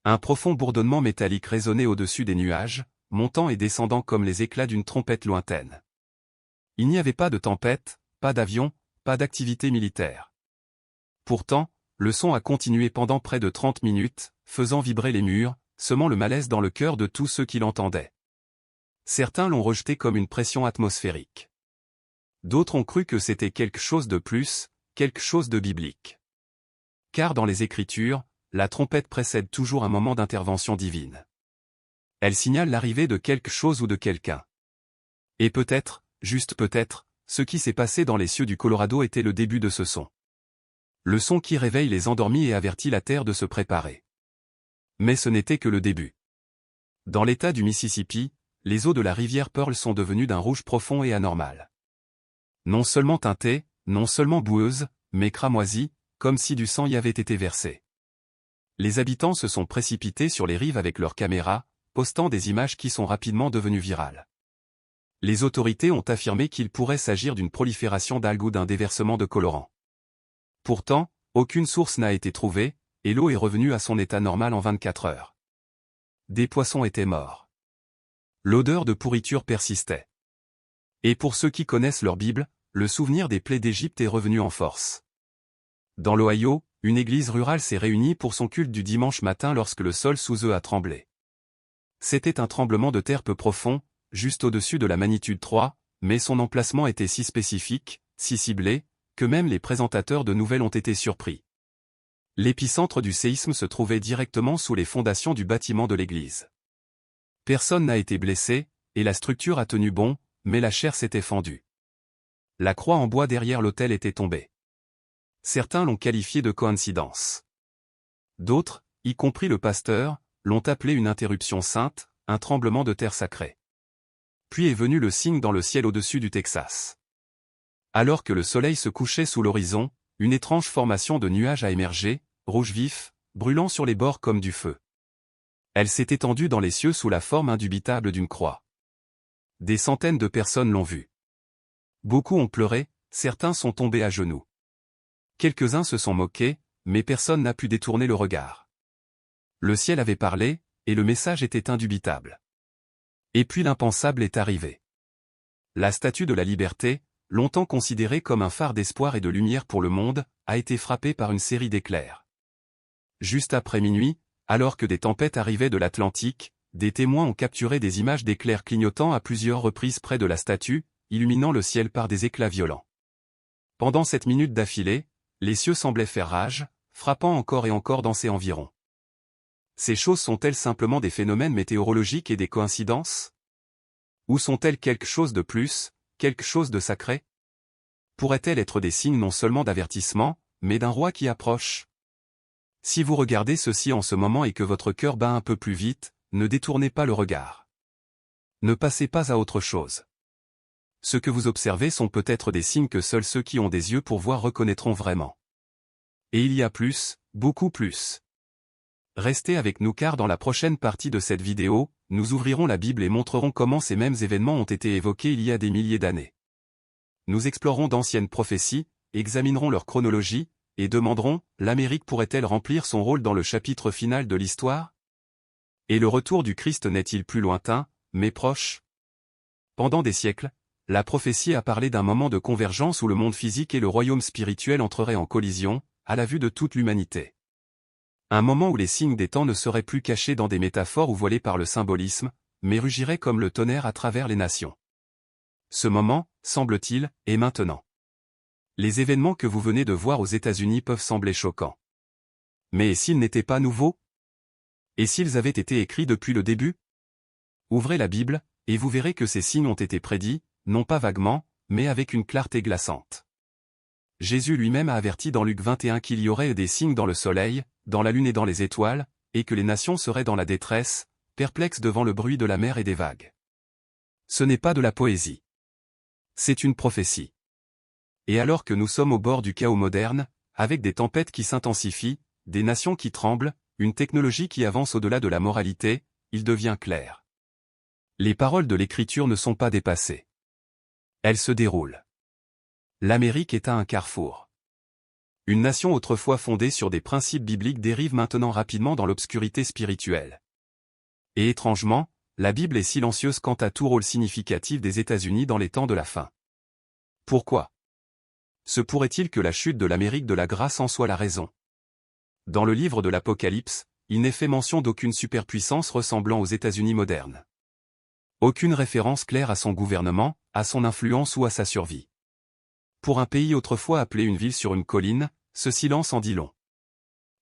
Un profond bourdonnement métallique résonnait au-dessus des nuages, montant et descendant comme les éclats d'une trompette lointaine. Il n'y avait pas de tempête, pas d'avion, pas d'activité militaire. Pourtant, le son a continué pendant près de 30 minutes, faisant vibrer les murs, semant le malaise dans le cœur de tous ceux qui l'entendaient. Certains l'ont rejeté comme une pression atmosphérique. D'autres ont cru que c'était quelque chose de plus, quelque chose de biblique. Car dans les Écritures, la trompette précède toujours un moment d'intervention divine. Elle signale l'arrivée de quelque chose ou de quelqu'un. Et peut-être, juste peut-être, ce qui s'est passé dans les cieux du Colorado était le début de ce son. Le son qui réveille les endormis et avertit la terre de se préparer. Mais ce n'était que le début. Dans l'État du Mississippi, les eaux de la rivière Pearl sont devenues d'un rouge profond et anormal. Non seulement teintées, non seulement boueuses, mais cramoisies, comme si du sang y avait été versé. Les habitants se sont précipités sur les rives avec leurs caméras, postant des images qui sont rapidement devenues virales. Les autorités ont affirmé qu'il pourrait s'agir d'une prolifération d'algues ou d'un déversement de colorants. Pourtant, aucune source n'a été trouvée, et l'eau est revenue à son état normal en 24 heures. Des poissons étaient morts. L'odeur de pourriture persistait. Et pour ceux qui connaissent leur Bible, le souvenir des plaies d'Égypte est revenu en force. Dans l'Ohio, une église rurale s'est réunie pour son culte du dimanche matin lorsque le sol sous eux a tremblé. C'était un tremblement de terre peu profond, juste au-dessus de la magnitude 3, mais son emplacement était si spécifique, si ciblé, que même les présentateurs de nouvelles ont été surpris. L'épicentre du séisme se trouvait directement sous les fondations du bâtiment de l'église. Personne n'a été blessé, et la structure a tenu bon, mais la chair s'était fendue. La croix en bois derrière l'autel était tombée. Certains l'ont qualifié de coïncidence. D'autres, y compris le pasteur, l'ont appelé une interruption sainte, un tremblement de terre sacré. Puis est venu le signe dans le ciel au-dessus du Texas. Alors que le soleil se couchait sous l'horizon, une étrange formation de nuages a émergé, rouge vif, brûlant sur les bords comme du feu. Elle s'est étendue dans les cieux sous la forme indubitable d'une croix. Des centaines de personnes l'ont vue. Beaucoup ont pleuré, certains sont tombés à genoux. Quelques-uns se sont moqués, mais personne n'a pu détourner le regard. Le ciel avait parlé, et le message était indubitable. Et puis l'impensable est arrivé. La statue de la liberté, longtemps considérée comme un phare d'espoir et de lumière pour le monde, a été frappée par une série d'éclairs. Juste après minuit, alors que des tempêtes arrivaient de l'Atlantique, des témoins ont capturé des images d'éclairs clignotant à plusieurs reprises près de la statue, illuminant le ciel par des éclats violents. Pendant 7 minutes d'affilée, les cieux semblaient faire rage, frappant encore et encore dans ses environs. Ces choses sont-elles simplement des phénomènes météorologiques et des coïncidences? Ou sont-elles quelque chose de plus, quelque chose de sacré? Pourraient-elles être des signes non seulement d'avertissement, mais d'un roi qui approche? Si vous regardez ceci en ce moment et que votre cœur bat un peu plus vite, ne détournez pas le regard. Ne passez pas à autre chose. Ce que vous observez sont peut-être des signes que seuls ceux qui ont des yeux pour voir reconnaîtront vraiment. Et il y a plus, beaucoup plus. Restez avec nous car dans la prochaine partie de cette vidéo, nous ouvrirons la Bible et montrerons comment ces mêmes événements ont été évoqués il y a des milliers d'années. Nous explorerons d'anciennes prophéties, examinerons leur chronologie, et demanderons, l'Amérique pourrait-elle remplir son rôle dans le chapitre final de l'histoire? Et le retour du Christ n'est-il plus lointain, mais proche? Pendant des siècles, la prophétie a parlé d'un moment de convergence où le monde physique et le royaume spirituel entreraient en collision, à la vue de toute l'humanité. Un moment où les signes des temps ne seraient plus cachés dans des métaphores ou voilés par le symbolisme, mais rugiraient comme le tonnerre à travers les nations. Ce moment, semble-t-il, est maintenant. Les événements que vous venez de voir aux États-Unis peuvent sembler choquants. Mais s'ils n'étaient pas nouveaux? Et s'ils avaient été écrits depuis le début? Ouvrez la Bible, et vous verrez que ces signes ont été prédits, non pas vaguement, mais avec une clarté glaçante. Jésus lui-même a averti dans Luc 21 qu'il y aurait des signes dans le soleil, dans la lune et dans les étoiles, et que les nations seraient dans la détresse, perplexes devant le bruit de la mer et des vagues. Ce n'est pas de la poésie. C'est une prophétie. Et alors que nous sommes au bord du chaos moderne, avec des tempêtes qui s'intensifient, des nations qui tremblent, une technologie qui avance au-delà de la moralité, il devient clair. Les paroles de l'Écriture ne sont pas dépassées. Elles se déroulent. L'Amérique est à un carrefour. Une nation autrefois fondée sur des principes bibliques dérive maintenant rapidement dans l'obscurité spirituelle. Et étrangement, la Bible est silencieuse quant à tout rôle significatif des États-Unis dans les temps de la fin. Pourquoi? Se pourrait-il que la chute de l'Amérique de la grâce en soit la raison? Dans le livre de l'Apocalypse, il n'est fait mention d'aucune superpuissance ressemblant aux États-Unis modernes. Aucune référence claire à son gouvernement, à son influence ou à sa survie. Pour un pays autrefois appelé une ville sur une colline, ce silence en dit long.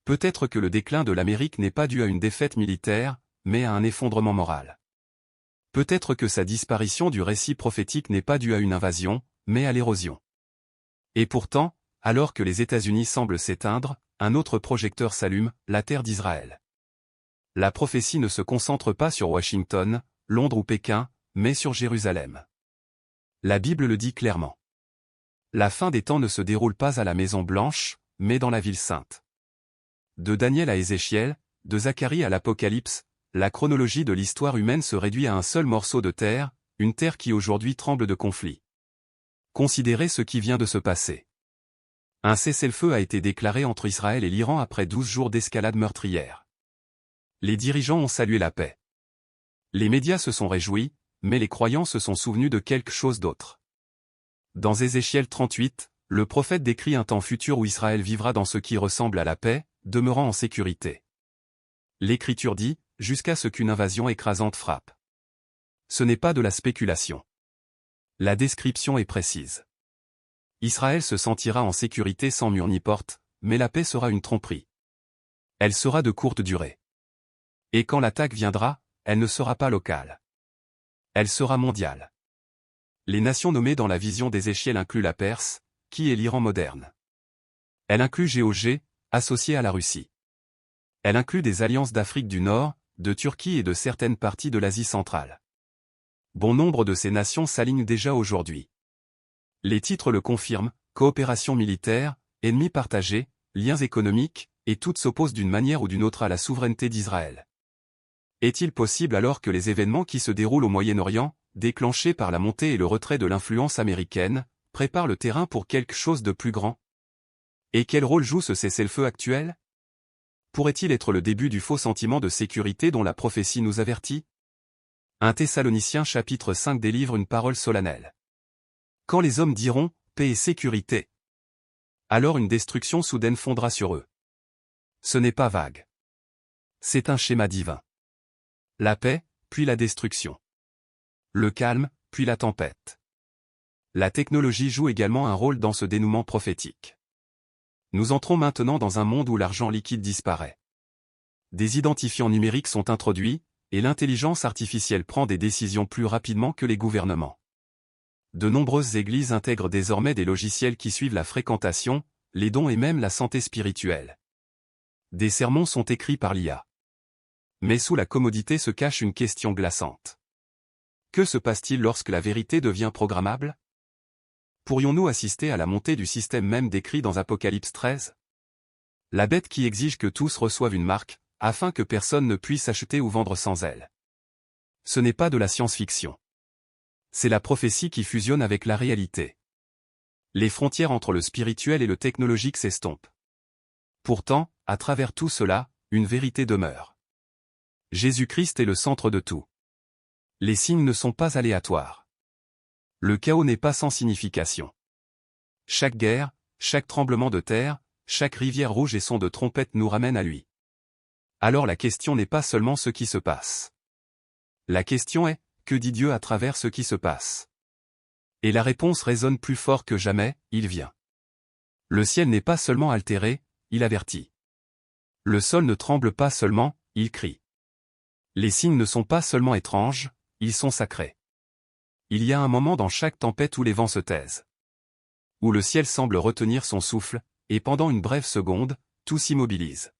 Peut-être que le déclin de l'Amérique n'est pas dû à une défaite militaire, mais à un effondrement moral. Peut-être que sa disparition du récit prophétique n'est pas due à une invasion, mais à l'érosion. Et pourtant, alors que les États-Unis semblent s'éteindre, un autre projecteur s'allume, la terre d'Israël. La prophétie ne se concentre pas sur Washington, Londres ou Pékin, mais sur Jérusalem. La Bible le dit clairement. La fin des temps ne se déroule pas à la Maison Blanche, mais dans la ville sainte. De Daniel à Ézéchiel, de Zacharie à l'Apocalypse, la chronologie de l'histoire humaine se réduit à un seul morceau de terre, une terre qui aujourd'hui tremble de conflit. Considérez ce qui vient de se passer. Un cessez-le-feu a été déclaré entre Israël et l'Iran après 12 jours d'escalade meurtrière. Les dirigeants ont salué la paix. Les médias se sont réjouis, mais les croyants se sont souvenus de quelque chose d'autre. Dans Ézéchiel 38, le prophète décrit un temps futur où Israël vivra dans ce qui ressemble à la paix, demeurant en sécurité. L'Écriture dit, jusqu'à ce qu'une invasion écrasante frappe. Ce n'est pas de la spéculation. La description est précise. Israël se sentira en sécurité sans mur ni porte, mais la paix sera une tromperie. Elle sera de courte durée. Et quand l'attaque viendra, elle ne sera pas locale. Elle sera mondiale. Les nations nommées dans la vision d'Ézéchiel incluent la Perse, qui est l'Iran moderne. Elle inclut Géorgie, associée à la Russie. Elle inclut des alliances d'Afrique du Nord, de Turquie et de certaines parties de l'Asie centrale. Bon nombre de ces nations s'alignent déjà aujourd'hui. Les titres le confirment, coopération militaire, ennemis partagés, liens économiques, et toutes s'opposent d'une manière ou d'une autre à la souveraineté d'Israël. Est-il possible alors que les événements qui se déroulent au Moyen-Orient, déclenchés par la montée et le retrait de l'influence américaine, préparent le terrain pour quelque chose de plus grand? Et quel rôle joue ce cessez-le-feu actuel? Pourrait-il être le début du faux sentiment de sécurité dont la prophétie nous avertit? 1 Thessaloniciens chapitre 5 délivre une parole solennelle. Quand les hommes diront « paix et sécurité », alors une destruction soudaine fondra sur eux. Ce n'est pas vague. C'est un schéma divin. La paix, puis la destruction. Le calme, puis la tempête. La technologie joue également un rôle dans ce dénouement prophétique. Nous entrons maintenant dans un monde où l'argent liquide disparaît. Des identifiants numériques sont introduits, et l'intelligence artificielle prend des décisions plus rapidement que les gouvernements. De nombreuses églises intègrent désormais des logiciels qui suivent la fréquentation, les dons et même la santé spirituelle. Des sermons sont écrits par l'IA. Mais sous la commodité se cache une question glaçante. Que se passe-t-il lorsque la vérité devient programmable? Pourrions-nous assister à la montée du système même décrit dans Apocalypse 13? La bête qui exige que tous reçoivent une marque, afin que personne ne puisse acheter ou vendre sans elle. Ce n'est pas de la science-fiction. C'est la prophétie qui fusionne avec la réalité. Les frontières entre le spirituel et le technologique s'estompent. Pourtant, à travers tout cela, une vérité demeure. Jésus-Christ est le centre de tout. Les signes ne sont pas aléatoires. Le chaos n'est pas sans signification. Chaque guerre, chaque tremblement de terre, chaque rivière rouge et son de trompette nous ramène à lui. Alors la question n'est pas seulement ce qui se passe. La question est, que dit Dieu à travers ce qui se passe? Et la réponse résonne plus fort que jamais, il vient. Le ciel n'est pas seulement altéré, il avertit. Le sol ne tremble pas seulement, il crie. Les signes ne sont pas seulement étranges, ils sont sacrés. Il y a un moment dans chaque tempête où les vents se taisent. Où le ciel semble retenir son souffle, et pendant une brève seconde, tout s'immobilise.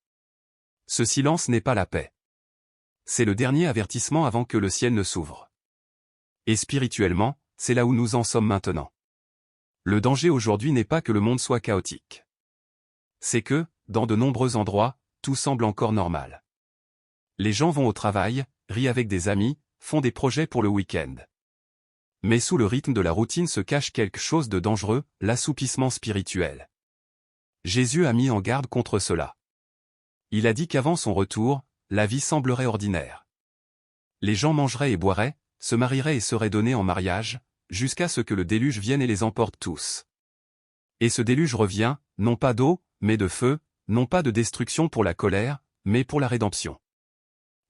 Ce silence n'est pas la paix. C'est le dernier avertissement avant que le ciel ne s'ouvre. Et spirituellement, c'est là où nous en sommes maintenant. Le danger aujourd'hui n'est pas que le monde soit chaotique. C'est que, dans de nombreux endroits, tout semble encore normal. Les gens vont au travail, rient avec des amis, font des projets pour le week-end. Mais sous le rythme de la routine se cache quelque chose de dangereux, l'assoupissement spirituel. Jésus a mis en garde contre cela. Il a dit qu'avant son retour, la vie semblerait ordinaire. Les gens mangeraient et boiraient, se marieraient et seraient donnés en mariage, jusqu'à ce que le déluge vienne et les emporte tous. Et ce déluge revient, non pas d'eau, mais de feu, non pas de destruction pour la colère, mais pour la rédemption.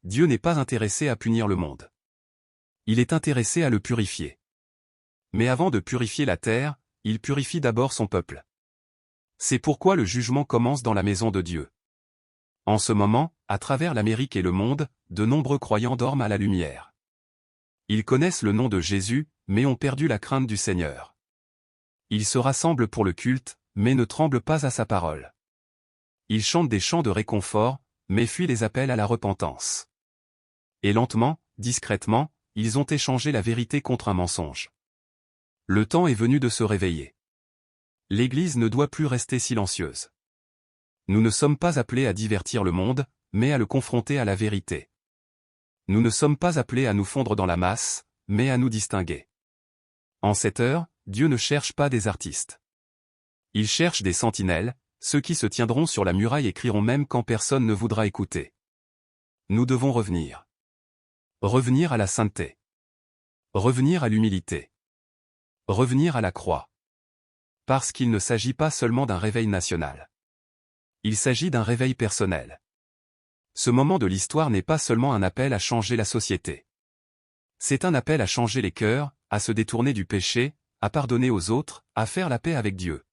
Dieu n'est pas intéressé à punir le monde. Il est intéressé à le purifier. Mais avant de purifier la terre, il purifie d'abord son peuple. C'est pourquoi le jugement commence dans la maison de Dieu. En ce moment, à travers l'Amérique et le monde, de nombreux croyants dorment à la lumière. Ils connaissent le nom de Jésus, mais ont perdu la crainte du Seigneur. Ils se rassemblent pour le culte, mais ne tremblent pas à sa parole. Ils chantent des chants de réconfort, mais fuient les appels à la repentance. Et lentement, discrètement, ils ont échangé la vérité contre un mensonge. Le temps est venu de se réveiller. L'Église ne doit plus rester silencieuse. Nous ne sommes pas appelés à divertir le monde, mais à le confronter à la vérité. Nous ne sommes pas appelés à nous fondre dans la masse, mais à nous distinguer. En cette heure, Dieu ne cherche pas des artistes. Il cherche des sentinelles, ceux qui se tiendront sur la muraille et crieront même quand personne ne voudra écouter. Nous devons revenir. Revenir à la sainteté. Revenir à l'humilité. Revenir à la croix. Parce qu'il ne s'agit pas seulement d'un réveil national. Il s'agit d'un réveil personnel. Ce moment de l'histoire n'est pas seulement un appel à changer la société. C'est un appel à changer les cœurs, à se détourner du péché, à pardonner aux autres, à faire la paix avec Dieu.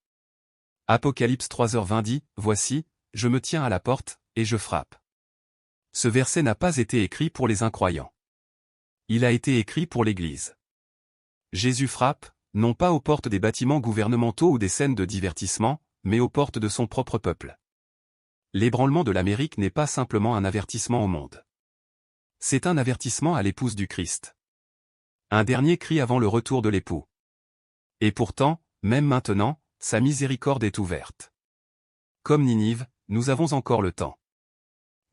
Apocalypse 3h20 dit, « Voici, je me tiens à la porte, et je frappe. » Ce verset n'a pas été écrit pour les incroyants. Il a été écrit pour l'Église. Jésus frappe, non pas aux portes des bâtiments gouvernementaux ou des scènes de divertissement, mais aux portes de son propre peuple. L'ébranlement de l'Amérique n'est pas simplement un avertissement au monde. C'est un avertissement à l'épouse du Christ. Un dernier cri avant le retour de l'époux. Et pourtant, même maintenant, sa miséricorde est ouverte. Comme Ninive, nous avons encore le temps.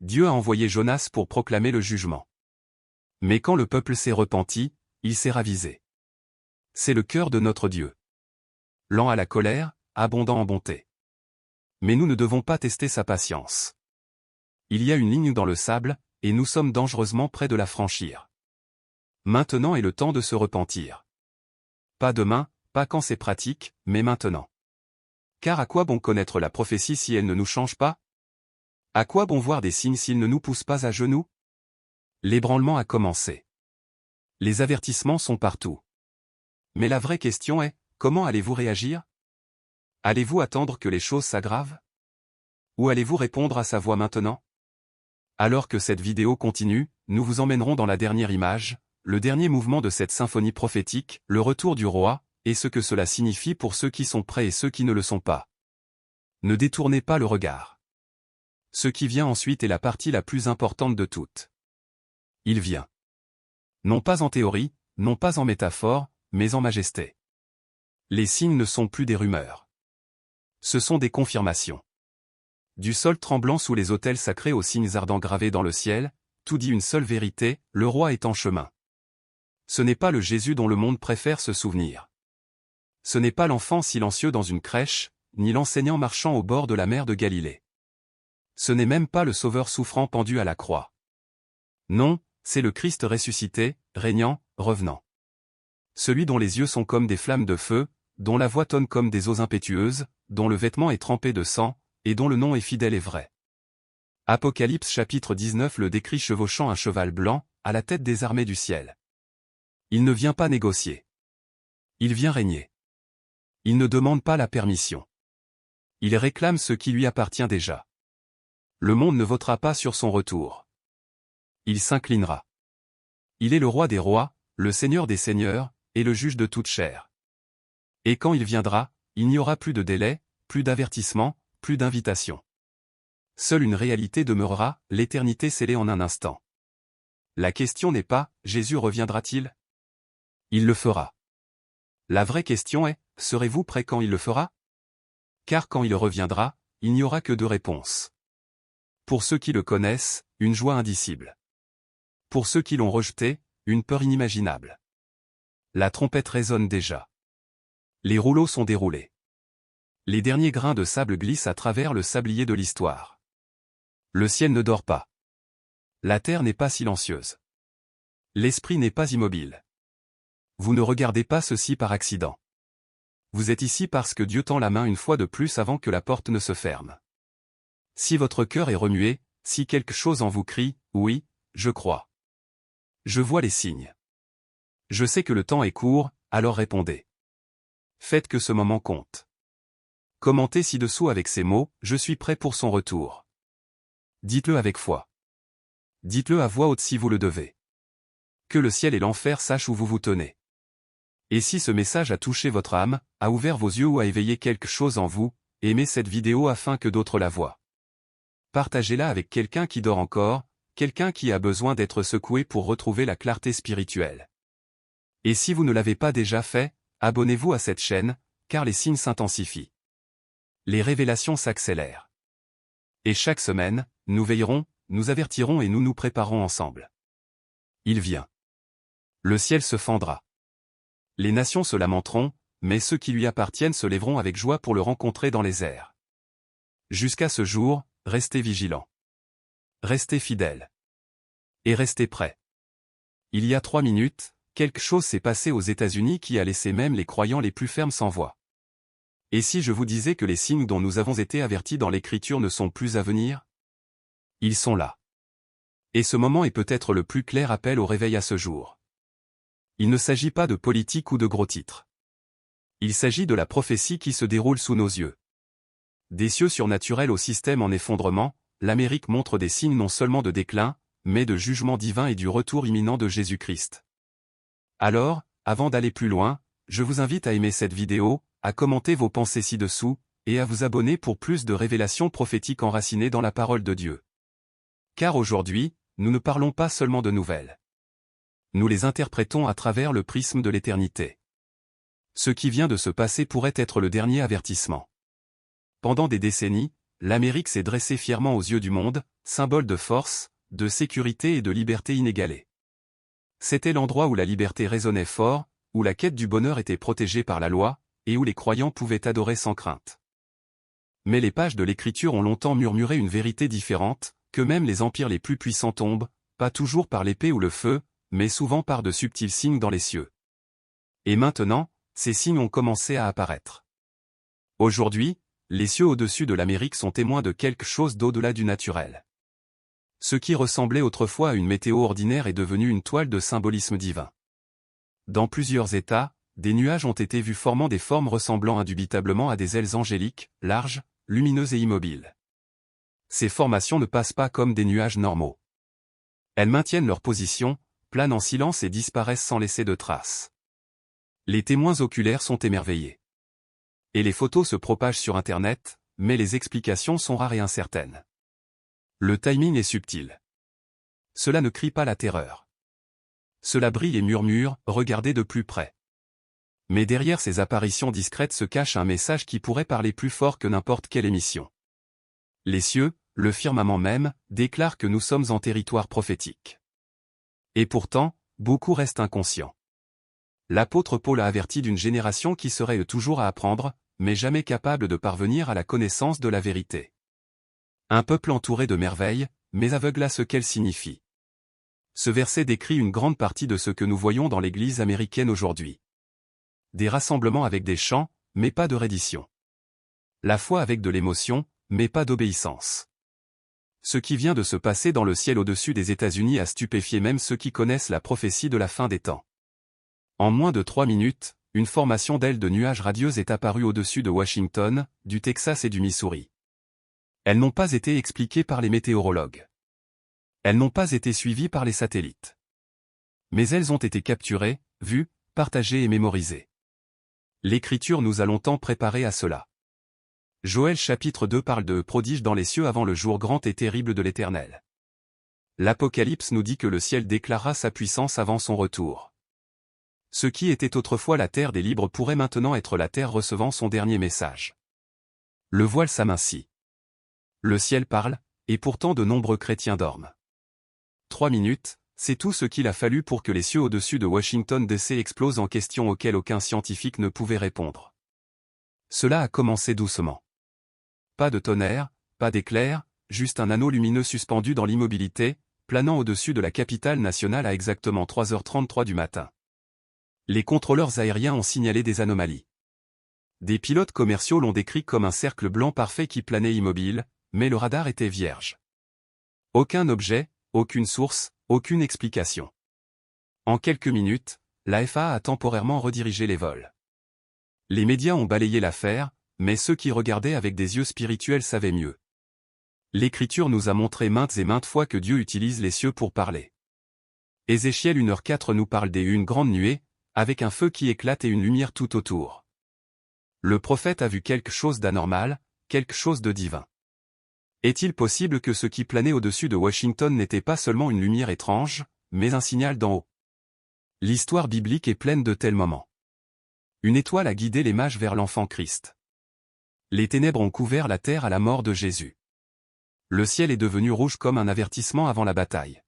Dieu a envoyé Jonas pour proclamer le jugement. Mais quand le peuple s'est repenti, il s'est ravisé. C'est le cœur de notre Dieu. Lent à la colère, abondant en bonté. Mais nous ne devons pas tester sa patience. Il y a une ligne dans le sable, et nous sommes dangereusement près de la franchir. Maintenant est le temps de se repentir. Pas demain, pas quand c'est pratique, mais maintenant. Car à quoi bon connaître la prophétie si elle ne nous change pas? À quoi bon voir des signes s'ils ne nous poussent pas à genoux? L'ébranlement a commencé. Les avertissements sont partout. Mais la vraie question est, comment allez-vous réagir? Allez-vous attendre que les choses s'aggravent? Ou allez-vous répondre à sa voix maintenant? Alors que cette vidéo continue, nous vous emmènerons dans la dernière image, le dernier mouvement de cette symphonie prophétique, le retour du roi, et ce que cela signifie pour ceux qui sont prêts et ceux qui ne le sont pas. Ne détournez pas le regard. Ce qui vient ensuite est la partie la plus importante de toutes. Il vient. Non pas en théorie, non pas en métaphore, mais en majesté. Les signes ne sont plus des rumeurs. Ce sont des confirmations. Du sol tremblant sous les autels sacrés aux signes ardents gravés dans le ciel, tout dit une seule vérité, le roi est en chemin. Ce n'est pas le Jésus dont le monde préfère se souvenir. Ce n'est pas l'enfant silencieux dans une crèche, ni l'enseignant marchant au bord de la mer de Galilée. Ce n'est même pas le sauveur souffrant pendu à la croix. Non, c'est le Christ ressuscité, régnant, revenant. Celui dont les yeux sont comme des flammes de feu, dont la voix tonne comme des eaux impétueuses, dont le vêtement est trempé de sang, et dont le nom est fidèle et vrai. Apocalypse chapitre 19 le décrit chevauchant un cheval blanc, à la tête des armées du ciel. Il ne vient pas négocier. Il vient régner. Il ne demande pas la permission. Il réclame ce qui lui appartient déjà. Le monde ne votera pas sur son retour. Il s'inclinera. Il est le roi des rois, le seigneur des seigneurs, et le juge de toute chair. Et quand il viendra, il n'y aura plus de délai, plus d'avertissement, plus d'invitation. Seule une réalité demeurera, l'éternité scellée en un instant. La question n'est pas, Jésus reviendra-t-il? Il le fera. La vraie question est, serez-vous prêts quand il le fera? Car quand il reviendra, il n'y aura que deux réponses. Pour ceux qui le connaissent, une joie indicible. Pour ceux qui l'ont rejeté, une peur inimaginable. La trompette résonne déjà. Les rouleaux sont déroulés. Les derniers grains de sable glissent à travers le sablier de l'histoire. Le ciel ne dort pas. La terre n'est pas silencieuse. L'esprit n'est pas immobile. Vous ne regardez pas ceci par accident. Vous êtes ici parce que Dieu tend la main une fois de plus avant que la porte ne se ferme. Si votre cœur est remué, si quelque chose en vous crie, oui, je crois. Je vois les signes. Je sais que le temps est court, alors répondez. Faites que ce moment compte. Commentez ci-dessous avec ces mots, je suis prêt pour son retour. Dites-le avec foi. Dites-le à voix haute si vous le devez. Que le ciel et l'enfer sachent où vous vous tenez. Et si ce message a touché votre âme, a ouvert vos yeux ou a éveillé quelque chose en vous, aimez cette vidéo afin que d'autres la voient. Partagez-la avec quelqu'un qui dort encore, quelqu'un qui a besoin d'être secoué pour retrouver la clarté spirituelle. Et si vous ne l'avez pas déjà fait, abonnez-vous à cette chaîne, car les signes s'intensifient. Les révélations s'accélèrent. Et chaque semaine, nous veillerons, nous avertirons et nous nous préparons ensemble. Il vient. Le ciel se fendra. Les nations se lamenteront, mais ceux qui lui appartiennent se lèveront avec joie pour le rencontrer dans les airs. Jusqu'à ce jour, restez vigilants. Restez fidèles. Et restez prêts. Il y a 3 minutes, quelque chose s'est passé aux États-Unis qui a laissé même les croyants les plus fermes sans voix. Et si je vous disais que les signes dont nous avons été avertis dans l'Écriture ne sont plus à venir? Ils sont là. Et ce moment est peut-être le plus clair appel au réveil à ce jour. Il ne s'agit pas de politique ou de gros titres. Il s'agit de la prophétie qui se déroule sous nos yeux. Des cieux surnaturels au système en effondrement, l'Amérique montre des signes non seulement de déclin, mais de jugement divin et du retour imminent de Jésus-Christ. Alors, avant d'aller plus loin, je vous invite à aimer cette vidéo, à commenter vos pensées ci-dessous, et à vous abonner pour plus de révélations prophétiques enracinées dans la parole de Dieu. Car aujourd'hui, nous ne parlons pas seulement de nouvelles. Nous les interprétons à travers le prisme de l'éternité. Ce qui vient de se passer pourrait être le dernier avertissement. Pendant des décennies, l'Amérique s'est dressée fièrement aux yeux du monde, symbole de force, de sécurité et de liberté inégalée. C'était l'endroit où la liberté résonnait fort, où la quête du bonheur était protégée par la loi, et où les croyants pouvaient adorer sans crainte. Mais les pages de l'Écriture ont longtemps murmuré une vérité différente, que même les empires les plus puissants tombent, pas toujours par l'épée ou le feu, mais souvent par de subtils signes dans les cieux. Et maintenant, ces signes ont commencé à apparaître. Aujourd'hui, les cieux au-dessus de l'Amérique sont témoins de quelque chose d'au-delà du naturel. Ce qui ressemblait autrefois à une météo ordinaire est devenu une toile de symbolisme divin. Dans plusieurs États, des nuages ont été vus formant des formes ressemblant indubitablement à des ailes angéliques, larges, lumineuses et immobiles. Ces formations ne passent pas comme des nuages normaux. Elles maintiennent leur position, planent en silence et disparaissent sans laisser de traces. Les témoins oculaires sont émerveillés. Et les photos se propagent sur Internet, mais les explications sont rares et incertaines. Le timing est subtil. Cela ne crie pas la terreur. Cela brille et murmure, regardez de plus près. Mais derrière ces apparitions discrètes se cache un message qui pourrait parler plus fort que n'importe quelle émission. Les cieux, le firmament même, déclarent que nous sommes en territoire prophétique. Et pourtant, beaucoup restent inconscients. L'apôtre Paul a averti d'une génération qui serait toujours à apprendre, mais jamais capable de parvenir à la connaissance de la vérité. Un peuple entouré de merveilles, mais aveugle à ce qu'elles signifient. Ce verset décrit une grande partie de ce que nous voyons dans l'Église américaine aujourd'hui. Des rassemblements avec des chants, mais pas de reddition. La foi avec de l'émotion, mais pas d'obéissance. Ce qui vient de se passer dans le ciel au-dessus des États-Unis a stupéfié même ceux qui connaissent la prophétie de la fin des temps. En moins de 3 minutes, une formation d'ailes de nuages radieuses est apparue au-dessus de Washington, du Texas et du Missouri. Elles n'ont pas été expliquées par les météorologues. Elles n'ont pas été suivies par les satellites. Mais elles ont été capturées, vues, partagées et mémorisées. L'Écriture nous a longtemps préparés à cela. Joël chapitre 2 parle de prodiges dans les cieux avant le jour grand et terrible de l'Éternel. L'Apocalypse nous dit que le ciel déclarera sa puissance avant son retour. Ce qui était autrefois la terre des libres pourrait maintenant être la terre recevant son dernier message. Le voile s'amincit. Le ciel parle, et pourtant de nombreux chrétiens dorment. 3 minutes, c'est tout ce qu'il a fallu pour que les cieux au-dessus de Washington DC explosent en questions auxquelles aucun scientifique ne pouvait répondre. Cela a commencé doucement. Pas de tonnerre, pas d'éclair, juste un anneau lumineux suspendu dans l'immobilité, planant au-dessus de la capitale nationale à exactement 3h33 du matin. Les contrôleurs aériens ont signalé des anomalies. Des pilotes commerciaux l'ont décrit comme un cercle blanc parfait qui planait immobile, mais le radar était vierge. Aucun objet, aucune source, aucune explication. En quelques minutes, la FAA a temporairement redirigé les vols. Les médias ont balayé l'affaire, mais ceux qui regardaient avec des yeux spirituels savaient mieux. L'Écriture nous a montré maintes et maintes fois que Dieu utilise les cieux pour parler. Ézéchiel 1h4 nous parle d'une grande nuée, avec un feu qui éclate et une lumière tout autour. Le prophète a vu quelque chose d'anormal, quelque chose de divin. Est-il possible que ce qui planait au-dessus de Washington n'était pas seulement une lumière étrange, mais un signal d'en haut? L'histoire biblique est pleine de tels moments. Une étoile a guidé les mages vers l'enfant Christ. Les ténèbres ont couvert la terre à la mort de Jésus. Le ciel est devenu rouge comme un avertissement avant la bataille.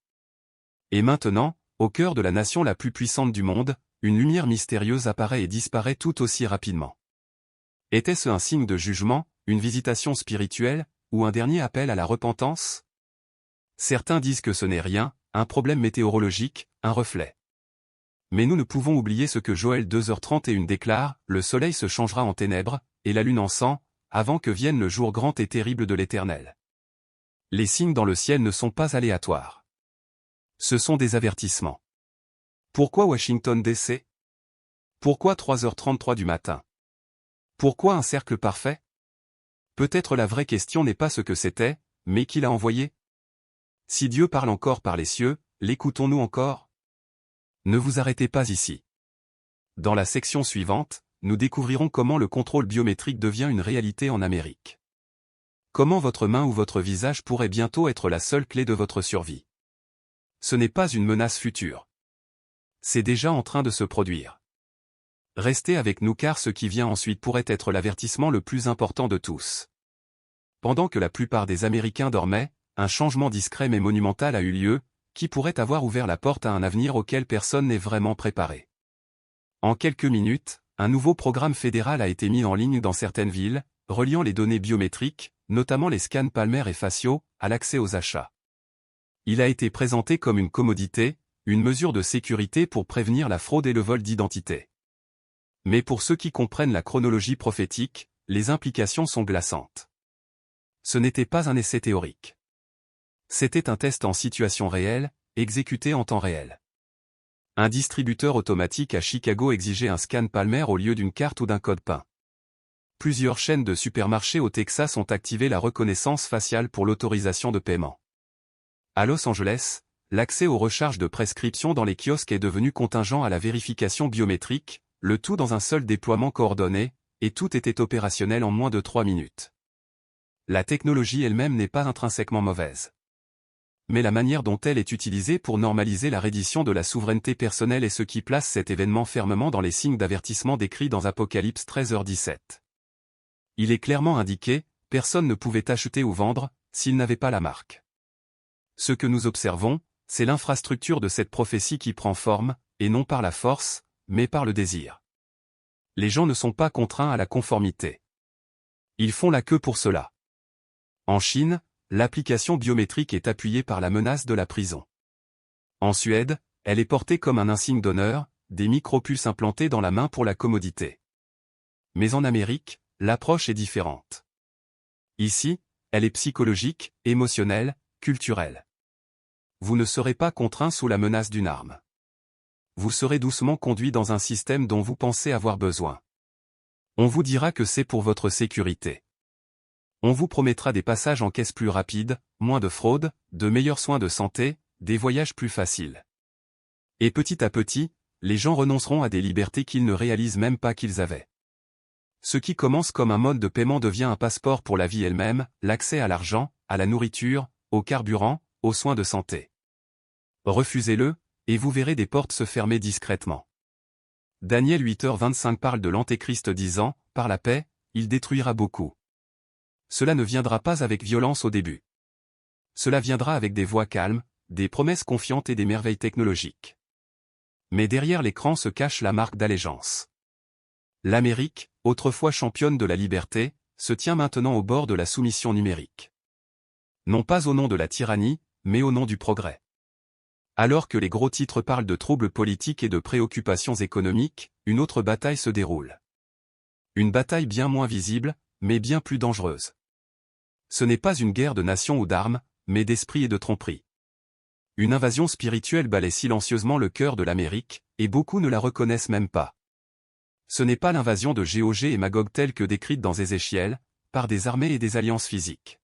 Et maintenant, au cœur de la nation la plus puissante du monde, une lumière mystérieuse apparaît et disparaît tout aussi rapidement. Était-ce un signe de jugement, une visitation spirituelle, ou un dernier appel à la repentance? Certains disent que ce n'est rien, un problème météorologique, un reflet. Mais nous ne pouvons oublier ce que Joël 2h31 déclare, le soleil se changera en ténèbres, et la lune en sang, avant que vienne le jour grand et terrible de l'Éternel. Les signes dans le ciel ne sont pas aléatoires. Ce sont des avertissements. Pourquoi Washington DC? Pourquoi 3h33 du matin? Pourquoi un cercle parfait? Peut-être la vraie question n'est pas ce que c'était, mais qui l'a envoyé? Si Dieu parle encore par les cieux, l'écoutons-nous encore? Ne vous arrêtez pas ici. Dans la section suivante, nous découvrirons comment le contrôle biométrique devient une réalité en Amérique. Comment votre main ou votre visage pourrait bientôt être la seule clé de votre survie. Ce n'est pas une menace future. C'est déjà en train de se produire. Restez avec nous car ce qui vient ensuite pourrait être l'avertissement le plus important de tous. Pendant que la plupart des Américains dormaient, un changement discret mais monumental a eu lieu, qui pourrait avoir ouvert la porte à un avenir auquel personne n'est vraiment préparé. En quelques minutes, un nouveau programme fédéral a été mis en ligne dans certaines villes, reliant les données biométriques, notamment les scans palmaires et faciaux, à l'accès aux achats. Il a été présenté comme une commodité, une mesure de sécurité pour prévenir la fraude et le vol d'identité. Mais pour ceux qui comprennent la chronologie prophétique, les implications sont glaçantes. Ce n'était pas un essai théorique. C'était un test en situation réelle, exécuté en temps réel. Un distributeur automatique à Chicago exigeait un scan palmaire au lieu d'une carte ou d'un code PIN. Plusieurs chaînes de supermarchés au Texas ont activé la reconnaissance faciale pour l'autorisation de paiement. À Los Angeles, l'accès aux recharges de prescription dans les kiosques est devenu contingent à la vérification biométrique, le tout dans un seul déploiement coordonné, et tout était opérationnel en moins de 3 minutes. La technologie elle-même n'est pas intrinsèquement mauvaise. Mais la manière dont elle est utilisée pour normaliser la reddition de la souveraineté personnelle est ce qui place cet événement fermement dans les signes d'avertissement décrits dans Apocalypse 13h17. Il est clairement indiqué, personne ne pouvait acheter ou vendre, s'il n'avait pas la marque. Ce que nous observons, c'est l'infrastructure de cette prophétie qui prend forme, et non par la force, mais par le désir. Les gens ne sont pas contraints à la conformité. Ils font la queue pour cela. En Chine, l'application biométrique est appuyée par la menace de la prison. En Suède, elle est portée comme un insigne d'honneur, des micropuces implantées dans la main pour la commodité. Mais en Amérique, l'approche est différente. Ici, elle est psychologique, émotionnelle, culturelle. Vous ne serez pas contraint sous la menace d'une arme. Vous serez doucement conduit dans un système dont vous pensez avoir besoin. On vous dira que c'est pour votre sécurité. On vous promettra des passages en caisse plus rapides, moins de fraude, de meilleurs soins de santé, des voyages plus faciles. Et petit à petit, les gens renonceront à des libertés qu'ils ne réalisent même pas qu'ils avaient. Ce qui commence comme un mode de paiement devient un passeport pour la vie elle-même, l'accès à l'argent, à la nourriture, au carburant, aux soins de santé. Refusez-le, et vous verrez des portes se fermer discrètement. Daniel 8h25 parle de l'Antéchrist disant, par la paix, il détruira beaucoup. Cela ne viendra pas avec violence au début. Cela viendra avec des voix calmes, des promesses confiantes et des merveilles technologiques. Mais derrière l'écran se cache la marque d'allégeance. L'Amérique, autrefois championne de la liberté, se tient maintenant au bord de la soumission numérique. Non pas au nom de la tyrannie, mais au nom du progrès. Alors que les gros titres parlent de troubles politiques et de préoccupations économiques, une autre bataille se déroule. Une bataille bien moins visible, mais bien plus dangereuse. Ce n'est pas une guerre de nations ou d'armes, mais d'esprit et de tromperie. Une invasion spirituelle balaie silencieusement le cœur de l'Amérique, et beaucoup ne la reconnaissent même pas. Ce n'est pas l'invasion de Gog et Magog telle que décrite dans Ézéchiel, par des armées et des alliances physiques.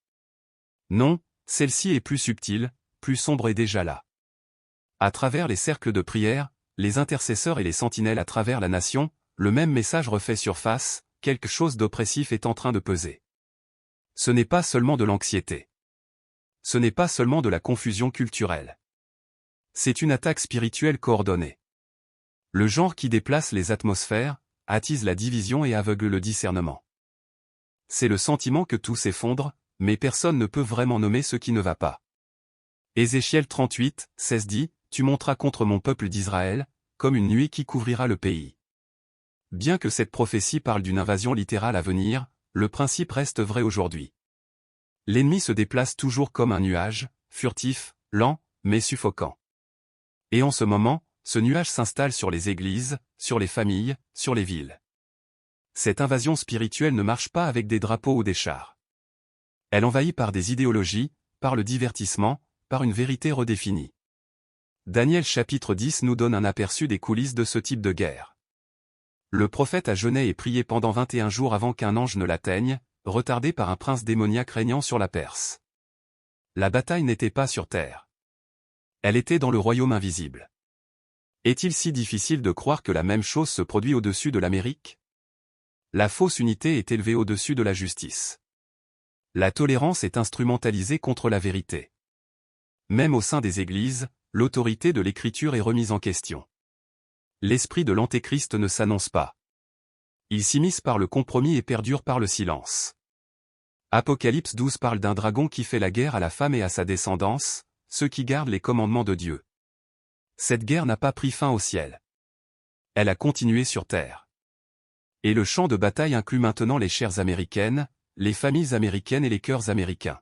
Non, celle-ci est plus subtile, plus sombre et déjà là. À travers les cercles de prière, les intercesseurs et les sentinelles à travers la nation, le même message refait surface, quelque chose d'oppressif est en train de peser. Ce n'est pas seulement de l'anxiété. Ce n'est pas seulement de la confusion culturelle. C'est une attaque spirituelle coordonnée. Le genre qui déplace les atmosphères, attise la division et aveugle le discernement. C'est le sentiment que tout s'effondre, mais personne ne peut vraiment nommer ce qui ne va pas. Ézéchiel 38, 16 dit, « Tu monteras contre mon peuple d'Israël, comme une nuée qui couvrira le pays. » Bien que cette prophétie parle d'une invasion littérale à venir, le principe reste vrai aujourd'hui. L'ennemi se déplace toujours comme un nuage, furtif, lent, mais suffocant. Et en ce moment, ce nuage s'installe sur les églises, sur les familles, sur les villes. Cette invasion spirituelle ne marche pas avec des drapeaux ou des chars. Elle envahit par des idéologies, par le divertissement, par une vérité redéfinie. Daniel chapitre 10 nous donne un aperçu des coulisses de ce type de guerre. Le prophète a jeûné et prié pendant 21 jours avant qu'un ange ne l'atteigne, retardé par un prince démoniaque régnant sur la Perse. La bataille n'était pas sur terre. Elle était dans le royaume invisible. Est-il si difficile de croire que la même chose se produit au-dessus de l'Amérique? La fausse unité est élevée au-dessus de la justice. La tolérance est instrumentalisée contre la vérité. Même au sein des églises, l'autorité de l'Écriture est remise en question. L'esprit de l'Antéchrist ne s'annonce pas. Il s'immisce par le compromis et perdure par le silence. Apocalypse 12 parle d'un dragon qui fait la guerre à la femme et à sa descendance, ceux qui gardent les commandements de Dieu. Cette guerre n'a pas pris fin au ciel. Elle a continué sur terre. Et le champ de bataille inclut maintenant les chairs américaines, les familles américaines et les cœurs américains.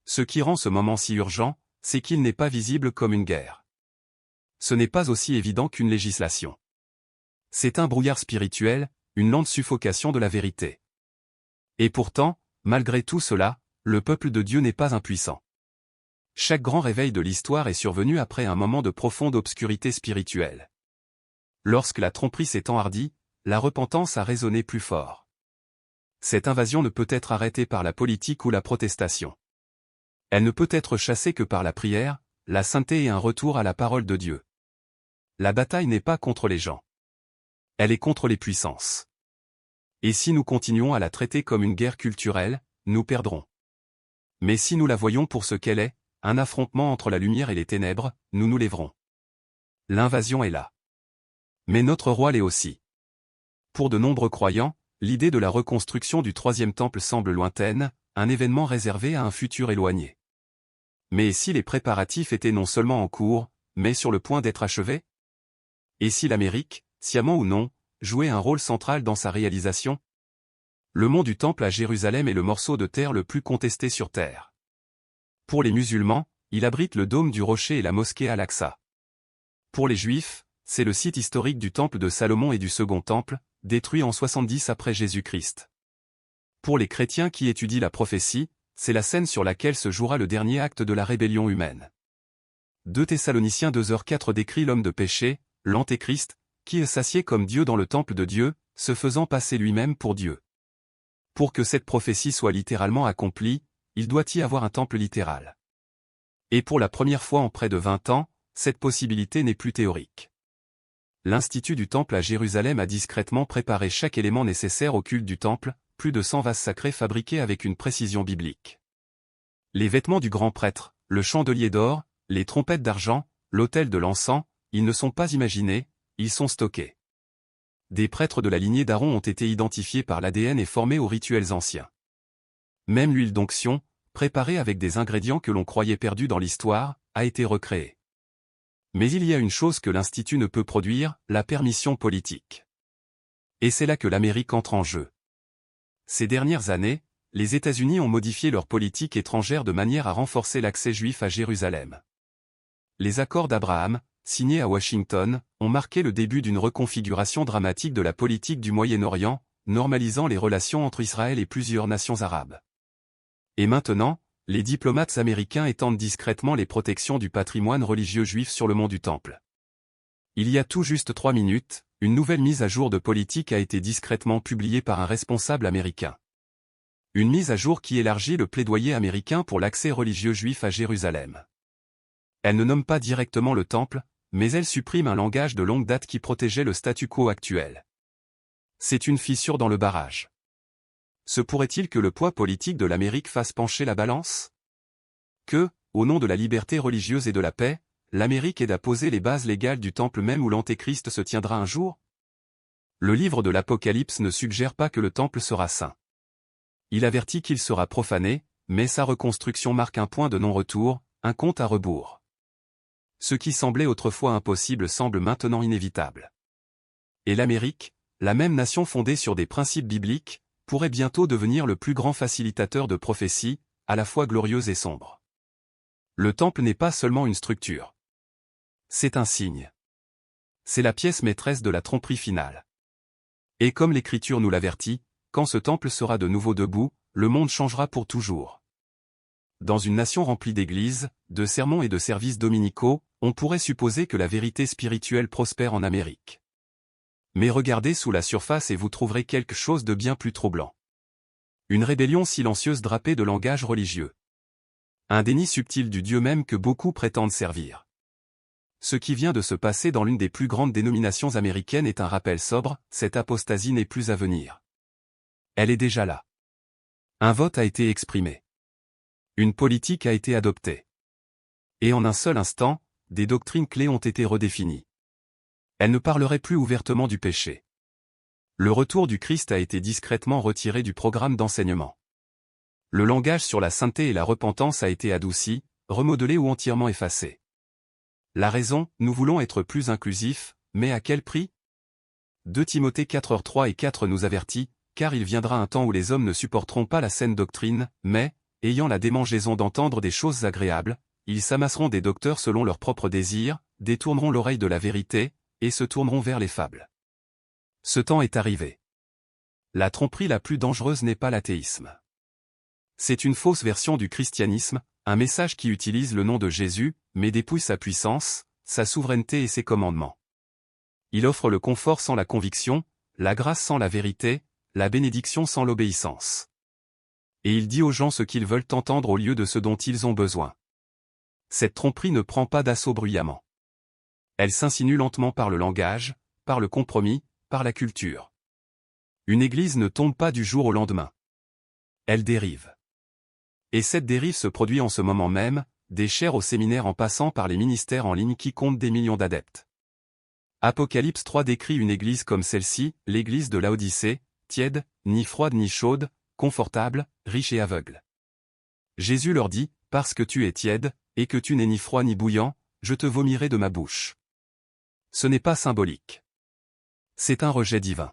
Ce qui rend ce moment si urgent, c'est qu'il n'est pas visible comme une guerre. Ce n'est pas aussi évident qu'une législation. C'est un brouillard spirituel, une lente suffocation de la vérité. Et pourtant, malgré tout cela, le peuple de Dieu n'est pas impuissant. Chaque grand réveil de l'histoire est survenu après un moment de profonde obscurité spirituelle. Lorsque la tromperie s'est enhardie, la repentance a résonné plus fort. Cette invasion ne peut être arrêtée par la politique ou la protestation. Elle ne peut être chassée que par la prière, la sainteté et un retour à la parole de Dieu. La bataille n'est pas contre les gens. Elle est contre les puissances. Et si nous continuons à la traiter comme une guerre culturelle, nous perdrons. Mais si nous la voyons pour ce qu'elle est, un affrontement entre la lumière et les ténèbres, nous nous lèverons. L'invasion est là. Mais notre roi l'est aussi. Pour de nombreux croyants, l'idée de la reconstruction du troisième temple semble lointaine, un événement réservé à un futur éloigné. Mais si les préparatifs étaient non seulement en cours, mais sur le point d'être achevés? Et si l'Amérique, sciemment ou non, jouait un rôle central dans sa réalisation? Le mont du Temple à Jérusalem est le morceau de terre le plus contesté sur terre. Pour les musulmans, il abrite le dôme du rocher et la mosquée Al-Aqsa. Pour les Juifs, c'est le site historique du temple de Salomon et du second temple, détruit en 70 après Jésus-Christ. Pour les chrétiens qui étudient la prophétie, c'est la scène sur laquelle se jouera le dernier acte de la rébellion humaine. 2 Thessaloniciens 2h4 décrit l'homme de péché, l'Antéchrist, qui s'assied comme Dieu dans le temple de Dieu, se faisant passer lui-même pour Dieu. Pour que cette prophétie soit littéralement accomplie, il doit y avoir un temple littéral. Et pour la première fois en près de 20 ans, cette possibilité n'est plus théorique. L'Institut du Temple à Jérusalem a discrètement préparé chaque élément nécessaire au culte du Temple, plus de 100 vases sacrés fabriqués avec une précision biblique. Les vêtements du grand prêtre, le chandelier d'or, les trompettes d'argent, l'autel de l'encens, ils ne sont pas imaginés, ils sont stockés. Des prêtres de la lignée d'Aaron ont été identifiés par l'ADN et formés aux rituels anciens. Même l'huile d'onction, préparée avec des ingrédients que l'on croyait perdus dans l'histoire, a été recréée. Mais il y a une chose que l'Institut ne peut produire, la permission politique. Et c'est là que l'Amérique entre en jeu. Ces dernières années, les États-Unis ont modifié leur politique étrangère de manière à renforcer l'accès juif à Jérusalem. Les accords d'Abraham, signés à Washington, ont marqué le début d'une reconfiguration dramatique de la politique du Moyen-Orient, normalisant les relations entre Israël et plusieurs nations arabes. Et maintenant, les diplomates américains étendent discrètement les protections du patrimoine religieux juif sur le mont du Temple. Il y a tout juste 3 minutes, une nouvelle mise à jour de politique a été discrètement publiée par un responsable américain. Une mise à jour qui élargit le plaidoyer américain pour l'accès religieux juif à Jérusalem. Elle ne nomme pas directement le Temple, mais elle supprime un langage de longue date qui protégeait le statu quo actuel. C'est une fissure dans le barrage. Se pourrait-il que le poids politique de l'Amérique fasse pencher la balance? Que, au nom de la liberté religieuse et de la paix, l'Amérique aide à poser les bases légales du temple même où l'Antéchrist se tiendra un jour? Le livre de l'Apocalypse ne suggère pas que le temple sera saint. Il avertit qu'il sera profané, mais sa reconstruction marque un point de non-retour, un compte à rebours. Ce qui semblait autrefois impossible semble maintenant inévitable. Et l'Amérique, la même nation fondée sur des principes bibliques, pourrait bientôt devenir le plus grand facilitateur de prophéties, à la fois glorieuses et sombres. Le temple n'est pas seulement une structure. C'est un signe. C'est la pièce maîtresse de la tromperie finale. Et comme l'Écriture nous l'avertit, quand ce temple sera de nouveau debout, le monde changera pour toujours. Dans une nation remplie d'églises, de sermons et de services dominicaux, on pourrait supposer que la vérité spirituelle prospère en Amérique. Mais regardez sous la surface et vous trouverez quelque chose de bien plus troublant. Une rébellion silencieuse drapée de langage religieux. Un déni subtil du Dieu même que beaucoup prétendent servir. Ce qui vient de se passer dans l'une des plus grandes dénominations américaines est un rappel sobre, cette apostasie n'est plus à venir. Elle est déjà là. Un vote a été exprimé. Une politique a été adoptée. Et en un seul instant, des doctrines clés ont été redéfinies. Elle ne parlerait plus ouvertement du péché. Le retour du Christ a été discrètement retiré du programme d'enseignement. Le langage sur la sainteté et la repentance a été adouci, remodelé ou entièrement effacé. La raison, nous voulons être plus inclusifs, mais à quel prix? 2 Timothée 4:3 et 4 nous avertit, car il viendra un temps où les hommes ne supporteront pas la saine doctrine, mais, ayant la démangeaison d'entendre des choses agréables, ils s'amasseront des docteurs selon leurs propres désirs, détourneront l'oreille de la vérité, et se tourneront vers les fables. Ce temps est arrivé. La tromperie la plus dangereuse n'est pas l'athéisme. C'est une fausse version du christianisme, un message qui utilise le nom de Jésus, mais dépouille sa puissance, sa souveraineté et ses commandements. Il offre le confort sans la conviction, la grâce sans la vérité, la bénédiction sans l'obéissance. Et il dit aux gens ce qu'ils veulent entendre au lieu de ce dont ils ont besoin. Cette tromperie ne prend pas d'assaut bruyamment. Elle s'insinue lentement par le langage, par le compromis, par la culture. Une église ne tombe pas du jour au lendemain. Elle dérive. Et cette dérive se produit en ce moment même, des chaires au séminaire en passant par les ministères en ligne qui comptent des millions d'adeptes. Apocalypse 3 décrit une église comme celle-ci, l'église de Laodicée, tiède, ni froide ni chaude, confortable, riche et aveugle. Jésus leur dit, parce que tu es tiède, et que tu n'es ni froid ni bouillant, je te vomirai de ma bouche. Ce n'est pas symbolique. C'est un rejet divin.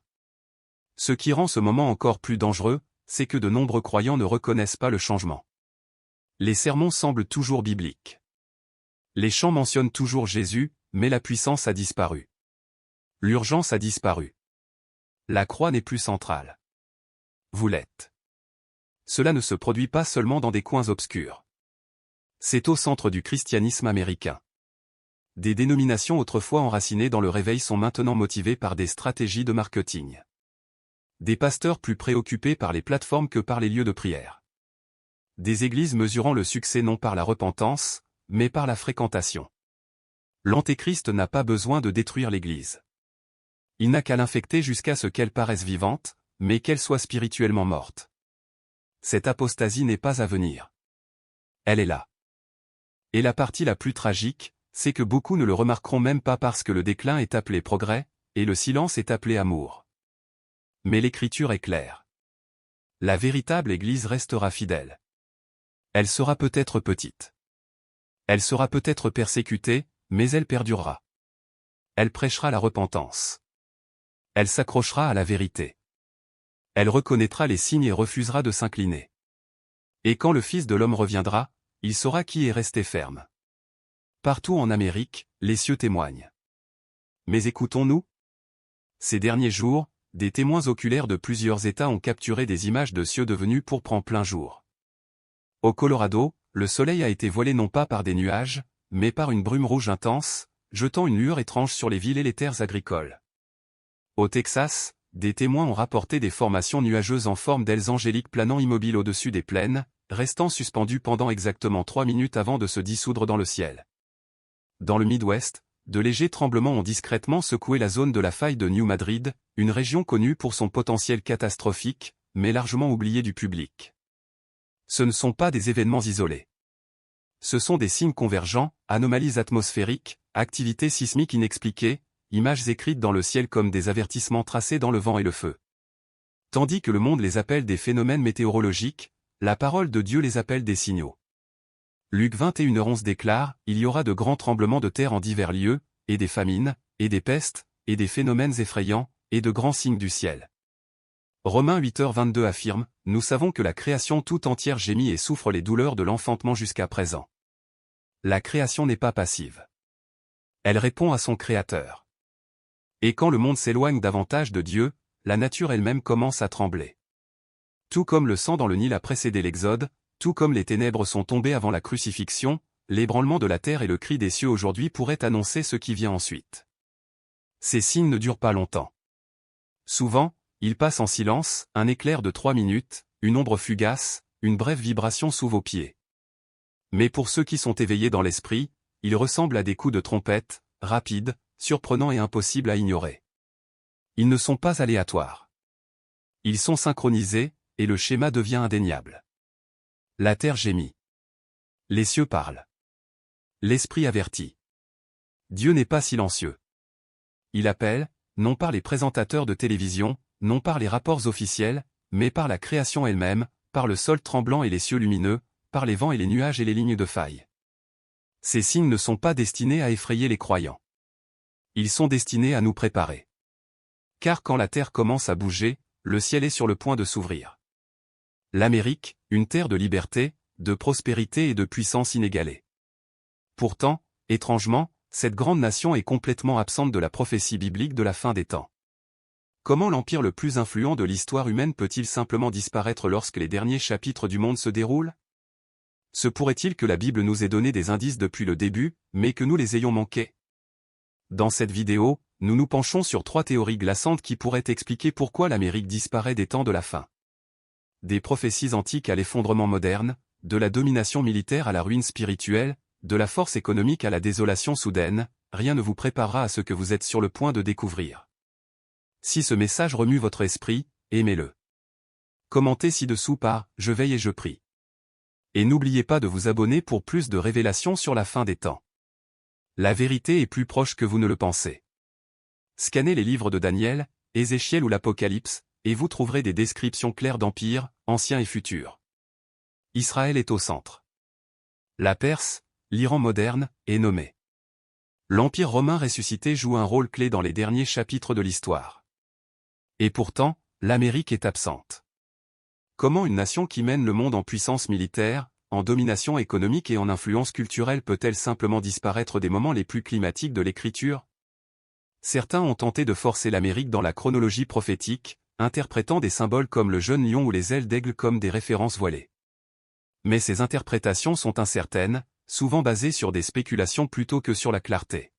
Ce qui rend ce moment encore plus dangereux, c'est que de nombreux croyants ne reconnaissent pas le changement. Les sermons semblent toujours bibliques. Les chants mentionnent toujours Jésus, mais la puissance a disparu. L'urgence a disparu. La croix n'est plus centrale. Vous l'êtes. Cela ne se produit pas seulement dans des coins obscurs. C'est au centre du christianisme américain. Des dénominations autrefois enracinées dans le réveil sont maintenant motivées par des stratégies de marketing. Des pasteurs plus préoccupés par les plateformes que par les lieux de prière. Des églises mesurant le succès non par la repentance, mais par la fréquentation. L'Antéchrist n'a pas besoin de détruire l'Église. Il n'a qu'à l'infecter jusqu'à ce qu'elle paraisse vivante, mais qu'elle soit spirituellement morte. Cette apostasie n'est pas à venir. Elle est là. Et la partie la plus tragique, c'est que beaucoup ne le remarqueront même pas parce que le déclin est appelé progrès, et le silence est appelé amour. Mais l'Écriture est claire. La véritable Église restera fidèle. Elle sera peut-être petite. Elle sera peut-être persécutée, mais elle perdurera. Elle prêchera la repentance. Elle s'accrochera à la vérité. Elle reconnaîtra les signes et refusera de s'incliner. Et quand le Fils de l'homme reviendra, il saura qui est resté ferme. Partout en Amérique, les cieux témoignent. Mais écoutons-nous? Ces derniers jours, des témoins oculaires de plusieurs États ont capturé des images de cieux devenus pourpres en plein jour. Au Colorado, le soleil a été voilé non pas par des nuages, mais par une brume rouge intense, jetant une lueur étrange sur les villes et les terres agricoles. Au Texas, des témoins ont rapporté des formations nuageuses en forme d'ailes angéliques planant immobiles au-dessus des plaines, restant suspendues pendant exactement 3 minutes avant de se dissoudre dans le ciel. Dans le Midwest, de légers tremblements ont discrètement secoué la zone de la faille de New Madrid, une région connue pour son potentiel catastrophique, mais largement oubliée du public. Ce ne sont pas des événements isolés. Ce sont des signes convergents, anomalies atmosphériques, activités sismiques inexpliquées, images écrites dans le ciel comme des avertissements tracés dans le vent et le feu. Tandis que le monde les appelle des phénomènes météorologiques, La parole de Dieu les appelle des signaux. Luc 21h11 déclare, « Il y aura de grands tremblements de terre en divers lieux, et des famines, et des pestes, et des phénomènes effrayants, et de grands signes du ciel. » Romains 8h22 affirme, « Nous savons que la création tout entière gémit et souffre les douleurs de l'enfantement jusqu'à présent. » La création n'est pas passive. Elle répond à son Créateur. Et quand le monde s'éloigne davantage de Dieu, la nature elle-même commence à trembler. Tout comme le sang dans le Nil a précédé l'Exode, tout comme les ténèbres sont tombées avant la crucifixion, l'ébranlement de la terre et le cri des cieux aujourd'hui pourraient annoncer ce qui vient ensuite. Ces signes ne durent pas longtemps. Souvent, ils passent en silence, un éclair de 3 minutes, une ombre fugace, une brève vibration sous vos pieds. Mais pour ceux qui sont éveillés dans l'esprit, ils ressemblent à des coups de trompette, rapides, surprenants et impossibles à ignorer. Ils ne sont pas aléatoires. Ils sont synchronisés, et le schéma devient indéniable. La terre gémit. Les cieux parlent. L'esprit avertit. Dieu n'est pas silencieux. Il appelle, non par les présentateurs de télévision, non par les rapports officiels, mais par la création elle-même, par le sol tremblant et les cieux lumineux, par les vents et les nuages et les lignes de faille. Ces signes ne sont pas destinés à effrayer les croyants. Ils sont destinés à nous préparer. Car quand la terre commence à bouger, le ciel est sur le point de s'ouvrir. L'Amérique, une terre de liberté, de prospérité et de puissance inégalée. Pourtant, étrangement, cette grande nation est complètement absente de la prophétie biblique de la fin des temps. Comment l'empire le plus influent de l'histoire humaine peut-il simplement disparaître lorsque les derniers chapitres du monde se déroulent? Se pourrait-il que la Bible nous ait donné des indices depuis le début, mais que nous les ayons manqués? Dans cette vidéo, nous nous penchons sur 3 théories glaçantes qui pourraient expliquer pourquoi l'Amérique disparaît des temps de la fin. Des prophéties antiques à l'effondrement moderne, de la domination militaire à la ruine spirituelle, de la force économique à la désolation soudaine, rien ne vous préparera à ce que vous êtes sur le point de découvrir. Si ce message remue votre esprit, aimez-le. Commentez ci-dessous par « Je veille et je prie ». Et n'oubliez pas de vous abonner pour plus de révélations sur la fin des temps. La vérité est plus proche que vous ne le pensez. Scannez les livres de Daniel, Ézéchiel ou l'Apocalypse, et vous trouverez des descriptions claires d'empires, anciens et futurs. Israël est au centre. La Perse, l'Iran moderne, est nommé. L'Empire romain ressuscité joue un rôle clé dans les derniers chapitres de l'histoire. Et pourtant, l'Amérique est absente. Comment une nation qui mène le monde en puissance militaire, en domination économique et en influence culturelle peut-elle simplement disparaître des moments les plus climatiques de l'écriture? Certains ont tenté de forcer l'Amérique dans la chronologie prophétique, interprétant des symboles comme le jeune lion ou les ailes d'aigle comme des références voilées. Mais ces interprétations sont incertaines, souvent basées sur des spéculations plutôt que sur la clarté.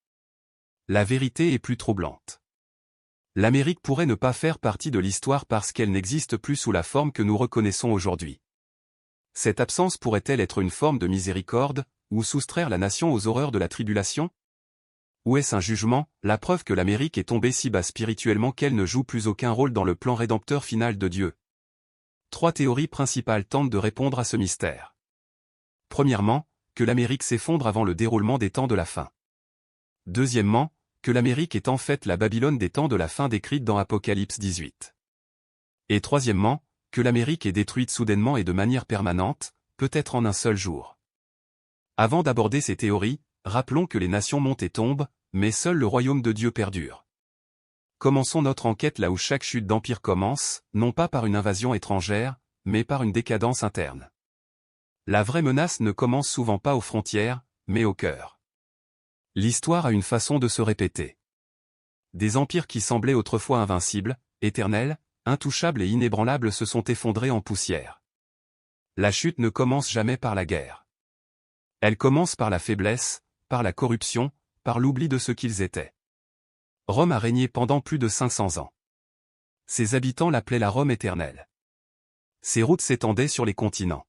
La vérité est plus troublante. L'Amérique pourrait ne pas faire partie de l'histoire parce qu'elle n'existe plus sous la forme que nous reconnaissons aujourd'hui. Cette absence pourrait-elle être une forme de miséricorde, ou soustraire la nation aux horreurs de la tribulation? Ou est-ce un jugement, la preuve que l'Amérique est tombée si bas spirituellement qu'elle ne joue plus aucun rôle dans le plan rédempteur final de Dieu? 3 théories principales tentent de répondre à ce mystère. Premièrement, que l'Amérique s'effondre avant le déroulement des temps de la fin. Deuxièmement, que l'Amérique est en fait la Babylone des temps de la fin décrite dans Apocalypse 18. Et troisièmement, que l'Amérique est détruite soudainement et de manière permanente, peut-être en un seul jour. Avant d'aborder ces théories, rappelons que les nations montent et tombent, mais seul le royaume de Dieu perdure. Commençons notre enquête là où chaque chute d'empire commence, non pas par une invasion étrangère, mais par une décadence interne. La vraie menace ne commence souvent pas aux frontières, mais au cœur. L'histoire a une façon de se répéter. Des empires qui semblaient autrefois invincibles, éternels, intouchables et inébranlables se sont effondrés en poussière. La chute ne commence jamais par la guerre. Elle commence par la faiblesse, par la corruption, par l'oubli de ce qu'ils étaient. Rome a régné pendant plus de 500 ans. Ses habitants l'appelaient la Rome éternelle. Ses routes s'étendaient sur les continents.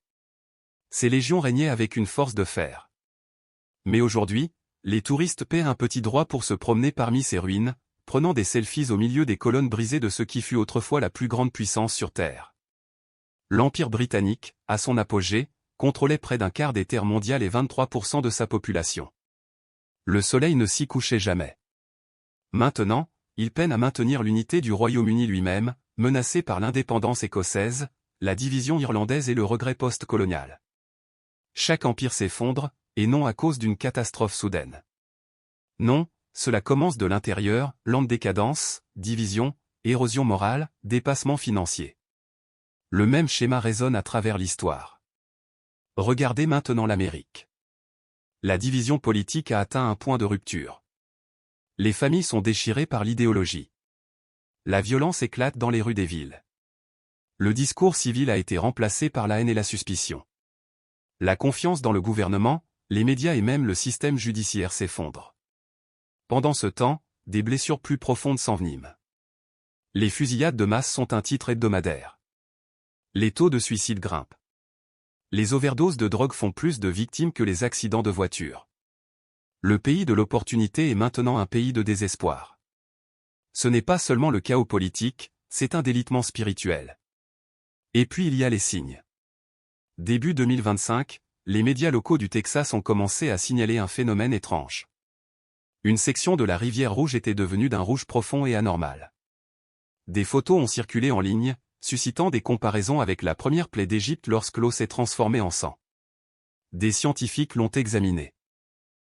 Ses légions régnaient avec une force de fer. Mais aujourd'hui, les touristes paient un petit droit pour se promener parmi ces ruines, prenant des selfies au milieu des colonnes brisées de ce qui fut autrefois la plus grande puissance sur Terre. L'Empire britannique, à son apogée, contrôlait près d'un quart des terres mondiales et 23% de sa population. Le soleil ne s'y couchait jamais. Maintenant, il peine à maintenir l'unité du Royaume-Uni lui-même, menacé par l'indépendance écossaise, la division irlandaise et le regret post-colonial. Chaque empire s'effondre, et non à cause d'une catastrophe soudaine. Non, cela commence de l'intérieur, lente décadence, division, érosion morale, dépassement financier. Le même schéma résonne à travers l'histoire. Regardez maintenant l'Amérique. La division politique a atteint un point de rupture. Les familles sont déchirées par l'idéologie. La violence éclate dans les rues des villes. Le discours civil a été remplacé par la haine et la suspicion. La confiance dans le gouvernement, les médias et même le système judiciaire s'effondrent. Pendant ce temps, des blessures plus profondes s'enveniment. Les fusillades de masse sont un titre hebdomadaire. Les taux de suicide grimpent. Les overdoses de drogue font plus de victimes que les accidents de voiture. Le pays de l'opportunité est maintenant un pays de désespoir. Ce n'est pas seulement le chaos politique, c'est un délitement spirituel. Et puis il y a les signes. Début 2025, les médias locaux du Texas ont commencé à signaler un phénomène étrange. Une section de la rivière Rouge était devenue d'un rouge profond et anormal. Des photos ont circulé en ligne, suscitant des comparaisons avec la première plaie d'Égypte lorsque l'eau s'est transformée en sang. Des scientifiques l'ont examiné.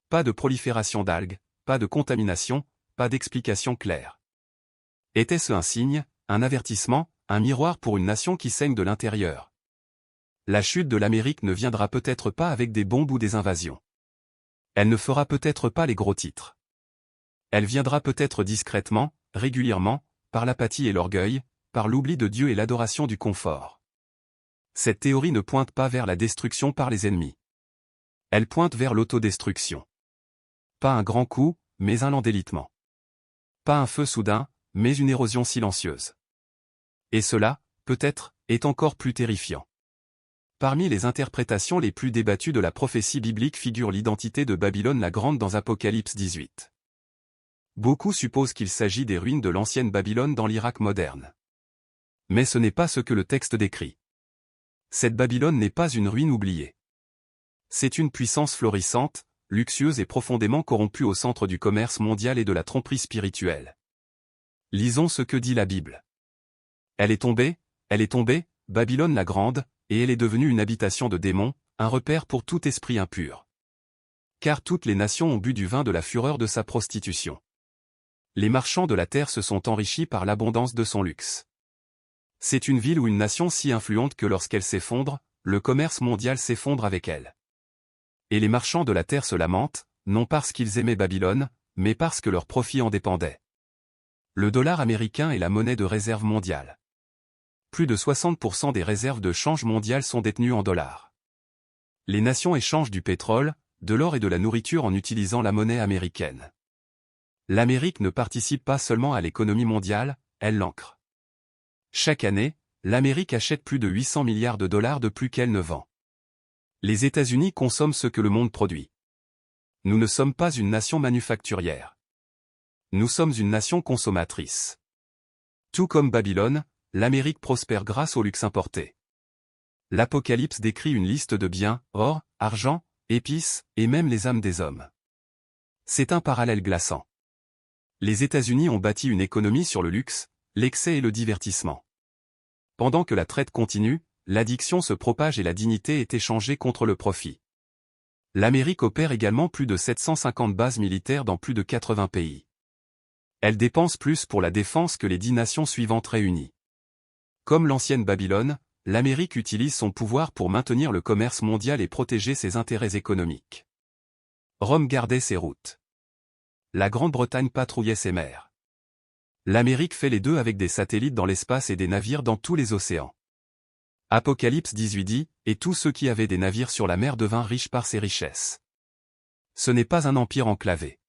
Pas de prolifération d'algues, pas de contamination, pas d'explication claire. Était-ce un signe, un avertissement, un miroir pour une nation qui saigne de l'intérieur? La chute de l'Amérique ne viendra peut-être pas avec des bombes ou des invasions. Elle ne fera peut-être pas les gros titres. Elle viendra peut-être discrètement, régulièrement, par l'apathie et l'orgueil, par l'oubli de Dieu et l'adoration du confort. Cette théorie ne pointe pas vers la destruction par les ennemis. Elle pointe vers l'autodestruction. Pas un grand coup, mais un lent délitement. Pas un feu soudain, mais une érosion silencieuse. Et cela, peut-être, est encore plus terrifiant. Parmi les interprétations les plus débattues de la prophétie biblique figure l'identité de Babylone la Grande dans Apocalypse 18. Beaucoup supposent qu'il s'agit des ruines de l'ancienne Babylone dans l'Irak moderne. Mais ce n'est pas ce que le texte décrit. Cette Babylone n'est pas une ruine oubliée. C'est une puissance florissante, luxueuse et profondément corrompue au centre du commerce mondial et de la tromperie spirituelle. Lisons ce que dit la Bible. Elle est tombée, Babylone la Grande, et elle est devenue une habitation de démons, un repère pour tout esprit impur. Car toutes les nations ont bu du vin de la fureur de sa prostitution. Les marchands de la terre se sont enrichis par l'abondance de son luxe. C'est une ville ou une nation si influente que lorsqu'elle s'effondre, le commerce mondial s'effondre avec elle. Et les marchands de la terre se lamentent, non parce qu'ils aimaient Babylone, mais parce que leur profit en dépendait. Le dollar américain est la monnaie de réserve mondiale. Plus de 60% des réserves de change mondiales sont détenues en dollars. Les nations échangent du pétrole, de l'or et de la nourriture en utilisant la monnaie américaine. L'Amérique ne participe pas seulement à l'économie mondiale, elle l'ancre. Chaque année, l'Amérique achète plus de 800 milliards de dollars de plus qu'elle ne vend. Les États-Unis consomment ce que le monde produit. Nous ne sommes pas une nation manufacturière. Nous sommes une nation consommatrice. Tout comme Babylone, l'Amérique prospère grâce au luxe importé. L'Apocalypse décrit une liste de biens, or, argent, épices, et même les âmes des hommes. C'est un parallèle glaçant. Les États-Unis ont bâti une économie sur le luxe, l'excès et le divertissement. Pendant que la traite continue, l'addiction se propage et la dignité est échangée contre le profit. L'Amérique opère également plus de 750 bases militaires dans plus de 80 pays. Elle dépense plus pour la défense que les 10 nations suivantes réunies. Comme l'ancienne Babylone, l'Amérique utilise son pouvoir pour maintenir le commerce mondial et protéger ses intérêts économiques. Rome gardait ses routes. La Grande-Bretagne patrouillait ses mers. L'Amérique fait les deux avec des satellites dans l'espace et des navires dans tous les océans. Apocalypse 18 dit, et tous ceux qui avaient des navires sur la mer devinrent riches par ses richesses. Ce n'est pas un empire enclavé.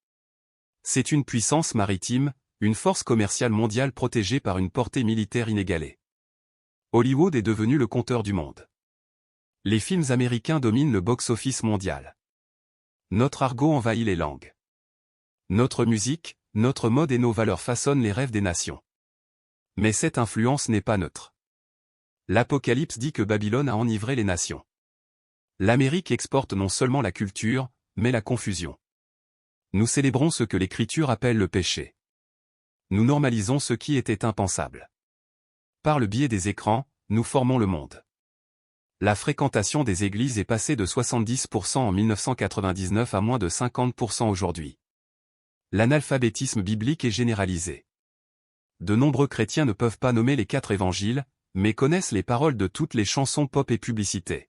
C'est une puissance maritime, une force commerciale mondiale protégée par une portée militaire inégalée. Hollywood est devenu le compteur du monde. Les films américains dominent le box-office mondial. Notre argot envahit les langues. Notre musique, notre mode et nos valeurs façonnent les rêves des nations. Mais cette influence n'est pas neutre. L'Apocalypse dit que Babylone a enivré les nations. L'Amérique exporte non seulement la culture, mais la confusion. Nous célébrons ce que l'Écriture appelle le péché. Nous normalisons ce qui était impensable. Par le biais des écrans, nous formons le monde. La fréquentation des églises est passée de 70% en 1999 à moins de 50% aujourd'hui. L'analphabétisme biblique est généralisé. De nombreux chrétiens ne peuvent pas nommer les 4 évangiles, mais connaissent les paroles de toutes les chansons pop et publicités.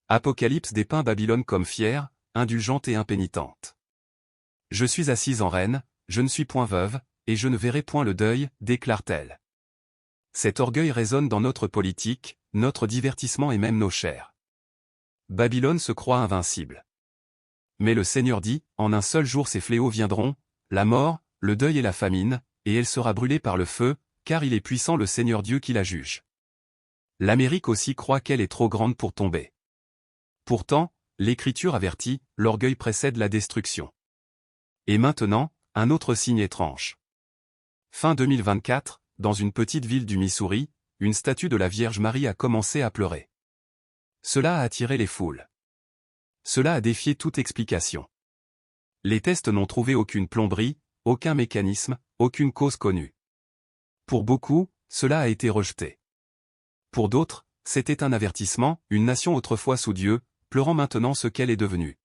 Apocalypse dépeint Babylone comme fière, indulgente et impénitente. Je suis assise en reine, je ne suis point veuve, et je ne verrai point le deuil, déclare-t-elle. Cet orgueil résonne dans notre politique, notre divertissement et même nos chairs. Babylone se croit invincible. Mais le Seigneur dit, en un seul jour ces fléaux viendront, la mort, le deuil et la famine, et elle sera brûlée par le feu, car il est puissant le Seigneur Dieu qui la juge. L'Amérique aussi croit qu'elle est trop grande pour tomber. Pourtant, l'Écriture avertit, l'orgueil précède la destruction. Et maintenant, un autre signe étrange. Fin 2024, dans une petite ville du Missouri, une statue de la Vierge Marie a commencé à pleurer. Cela a attiré les foules. Cela a défié toute explication. Les tests n'ont trouvé aucune plomberie, aucun mécanisme, aucune cause connue. Pour beaucoup, cela a été rejeté. Pour d'autres, c'était un avertissement, une nation autrefois sous Dieu, pleurant maintenant ce qu'elle est devenue.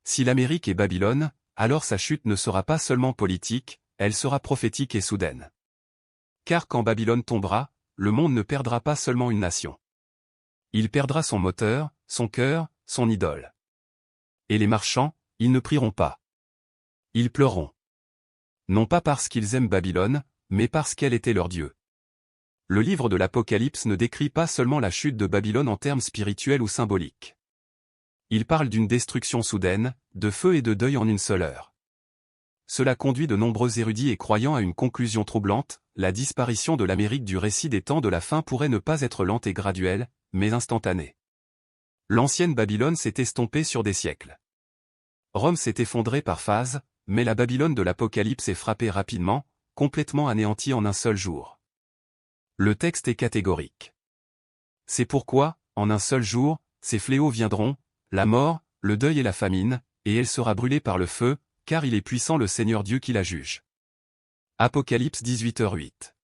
Si l'Amérique est Babylone, alors sa chute ne sera pas seulement politique, elle sera prophétique et soudaine. Car quand Babylone tombera, le monde ne perdra pas seulement une nation. Il perdra son moteur, son cœur, son idole. Et les marchands, ils ne prieront pas. Ils pleureront. Non pas parce qu'ils aiment Babylone, mais parce qu'elle était leur Dieu. Le livre de l'Apocalypse ne décrit pas seulement la chute de Babylone en termes spirituels ou symboliques. Il parle d'une destruction soudaine, de feu et de deuil en une seule heure. Cela conduit de nombreux érudits et croyants à une conclusion troublante, la disparition de l'Amérique du récit des temps de la fin pourrait ne pas être lente et graduelle, mais instantanée. L'ancienne Babylone s'est estompée sur des siècles. Rome s'est effondrée par phases, mais la Babylone de l'Apocalypse est frappée rapidement, complètement anéantie en un seul jour. Le texte est catégorique. C'est pourquoi, en un seul jour, ces fléaux viendront, la mort, le deuil et la famine, et elle sera brûlée par le feu, car il est puissant le Seigneur Dieu qui la juge. Apocalypse 18h08.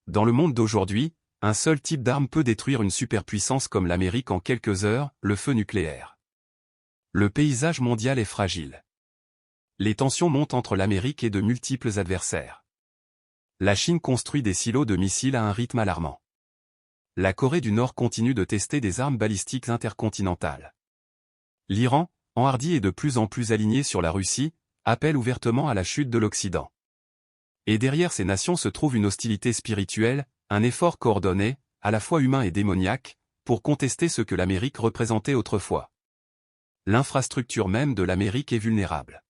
Dans le monde d'aujourd'hui, un seul type d'arme peut détruire une superpuissance comme l'Amérique en quelques heures, le feu nucléaire. Le paysage mondial est fragile. Les tensions montent entre l'Amérique et de multiples adversaires. La Chine construit des silos de missiles à un rythme alarmant. La Corée du Nord continue de tester des armes balistiques intercontinentales. L'Iran, enhardi et de plus en plus aligné sur la Russie, appelle ouvertement à la chute de l'Occident. Et derrière ces nations se trouve une hostilité spirituelle, un effort coordonné, à la fois humain et démoniaque, pour contester ce que l'Amérique représentait autrefois. L'infrastructure même de l'Amérique est vulnérable.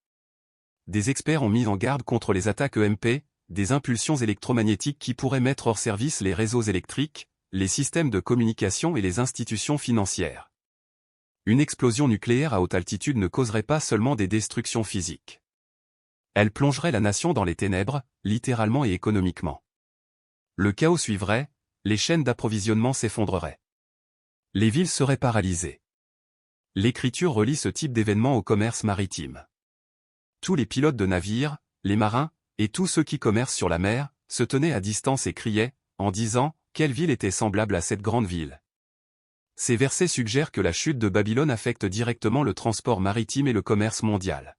Des experts ont mis en garde contre les attaques EMP, des impulsions électromagnétiques qui pourraient mettre hors service les réseaux électriques, les systèmes de communication et les institutions financières. Une explosion nucléaire à haute altitude ne causerait pas seulement des destructions physiques. Elle plongerait la nation dans les ténèbres, littéralement et économiquement. Le chaos suivrait, les chaînes d'approvisionnement s'effondreraient. Les villes seraient paralysées. L'Écriture relie ce type d'événement au commerce maritime. Tous les pilotes de navires, les marins, et tous ceux qui commercent sur la mer, se tenaient à distance et criaient, en disant, quelle ville était semblable à cette grande ville. Ces versets suggèrent que la chute de Babylone affecte directement le transport maritime et le commerce mondial.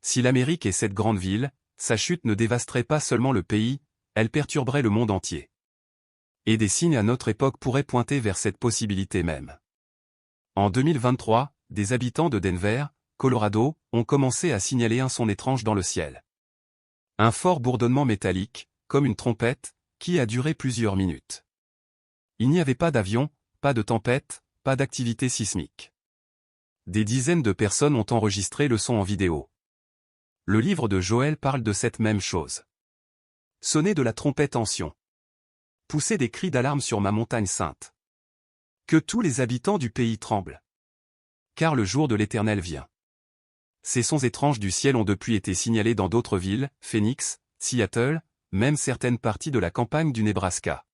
Si l'Amérique est cette grande ville, sa chute ne dévasterait pas seulement le pays, elle perturberait le monde entier. Et des signes à notre époque pourraient pointer vers cette possibilité même. En 2023, des habitants de Denver, Colorado, ont commencé à signaler un son étrange dans le ciel. Un fort bourdonnement métallique, comme une trompette, qui a duré plusieurs minutes. Il n'y avait pas d'avion, pas de tempête, pas d'activité sismique. Des dizaines de personnes ont enregistré le son en vidéo. Le livre de Joël parle de cette même chose. Sonner de la trompette en Sion. Pousser des cris d'alarme sur ma montagne sainte. Que tous les habitants du pays tremblent. Car le jour de l'Éternel vient. Ces sons étranges du ciel ont depuis été signalés dans d'autres villes, Phoenix, Seattle, même certaines parties de la campagne du Nebraska.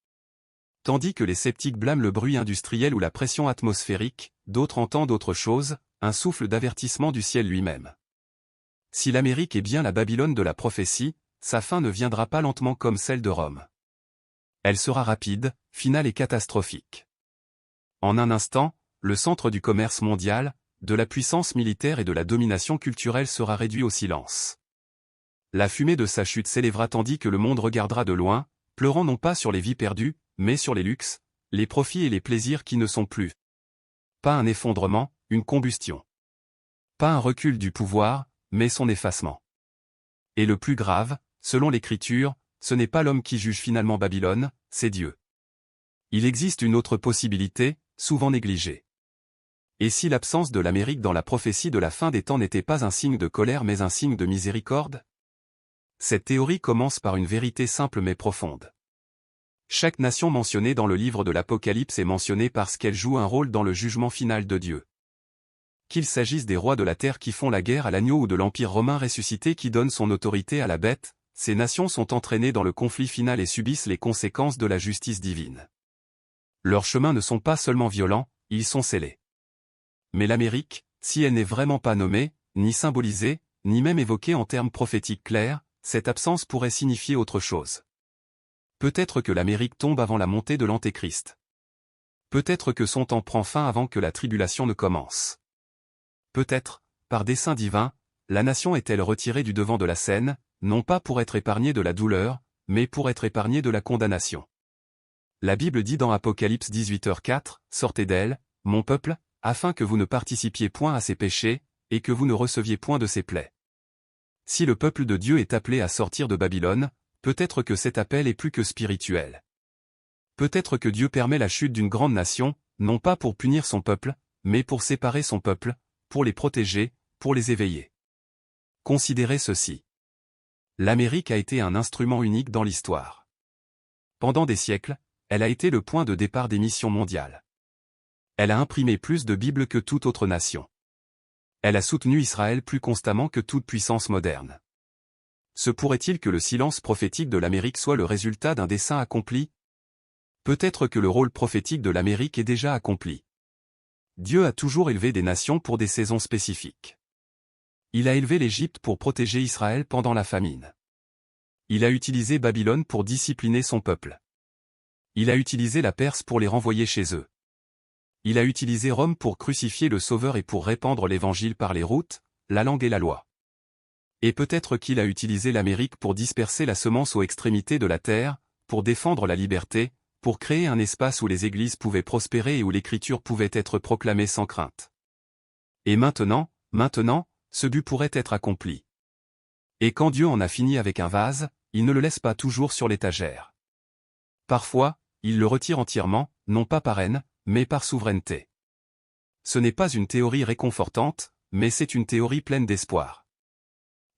Tandis que les sceptiques blâment le bruit industriel ou la pression atmosphérique, d'autres entendent autre chose, un souffle d'avertissement du ciel lui-même. Si l'Amérique est bien la Babylone de la prophétie, sa fin ne viendra pas lentement comme celle de Rome. Elle sera rapide, finale et catastrophique. En un instant, le centre du commerce mondial, de la puissance militaire et de la domination culturelle sera réduit au silence. La fumée de sa chute s'élèvera tandis que le monde regardera de loin, pleurant non pas sur les vies perdues, mais sur les luxes, les profits et les plaisirs qui ne sont plus. Pas un effondrement, une combustion. Pas un recul du pouvoir, mais son effacement. Et le plus grave, selon l'Écriture, ce n'est pas l'homme qui juge finalement Babylone, c'est Dieu. Il existe une autre possibilité, souvent négligée. Et si l'absence de l'Amérique dans la prophétie de la fin des temps n'était pas un signe de colère mais un signe de miséricorde? Cette théorie commence par une vérité simple mais profonde. Chaque nation mentionnée dans le livre de l'Apocalypse est mentionnée parce qu'elle joue un rôle dans le jugement final de Dieu. Qu'il s'agisse des rois de la terre qui font la guerre à l'agneau ou de l'Empire romain ressuscité qui donne son autorité à la bête, ces nations sont entraînées dans le conflit final et subissent les conséquences de la justice divine. Leurs chemins ne sont pas seulement violents, ils sont scellés. Mais l'Amérique, si elle n'est vraiment pas nommée, ni symbolisée, ni même évoquée en termes prophétiques clairs, cette absence pourrait signifier autre chose. Peut-être que l'Amérique tombe avant la montée de l'Antéchrist. Peut-être que son temps prend fin avant que la tribulation ne commence. Peut-être, par dessein divin, la nation est-elle retirée du devant de la scène, non pas pour être épargnée de la douleur, mais pour être épargnée de la condamnation. La Bible dit dans Apocalypse 18h4, « Sortez d'elle, mon peuple, afin que vous ne participiez point à ses péchés, et que vous ne receviez point de ses plaies. » Si le peuple de Dieu est appelé à sortir de Babylone, peut-être que cet appel est plus que spirituel. Peut-être que Dieu permet la chute d'une grande nation, non pas pour punir son peuple, mais pour séparer son peuple, pour les protéger, pour les éveiller. Considérez ceci. L'Amérique a été un instrument unique dans l'histoire. Pendant des siècles, elle a été le point de départ des missions mondiales. Elle a imprimé plus de Bibles que toute autre nation. Elle a soutenu Israël plus constamment que toute puissance moderne. Se pourrait-il que le silence prophétique de l'Amérique soit le résultat d'un dessein accompli? Peut-être que le rôle prophétique de l'Amérique est déjà accompli. Dieu a toujours élevé des nations pour des saisons spécifiques. Il a élevé l'Égypte pour protéger Israël pendant la famine. Il a utilisé Babylone pour discipliner son peuple. Il a utilisé la Perse pour les renvoyer chez eux. Il a utilisé Rome pour crucifier le Sauveur et pour répandre l'Évangile par les routes, la langue et la loi. Et peut-être qu'il a utilisé l'Amérique pour disperser la semence aux extrémités de la terre, pour défendre la liberté, pour créer un espace où les églises pouvaient prospérer et où l'écriture pouvait être proclamée sans crainte. Et maintenant, ce but pourrait être accompli. Et quand Dieu en a fini avec un vase, il ne le laisse pas toujours sur l'étagère. Parfois, il le retire entièrement, non pas par haine, mais par souveraineté. Ce n'est pas une théorie réconfortante, mais c'est une théorie pleine d'espoir.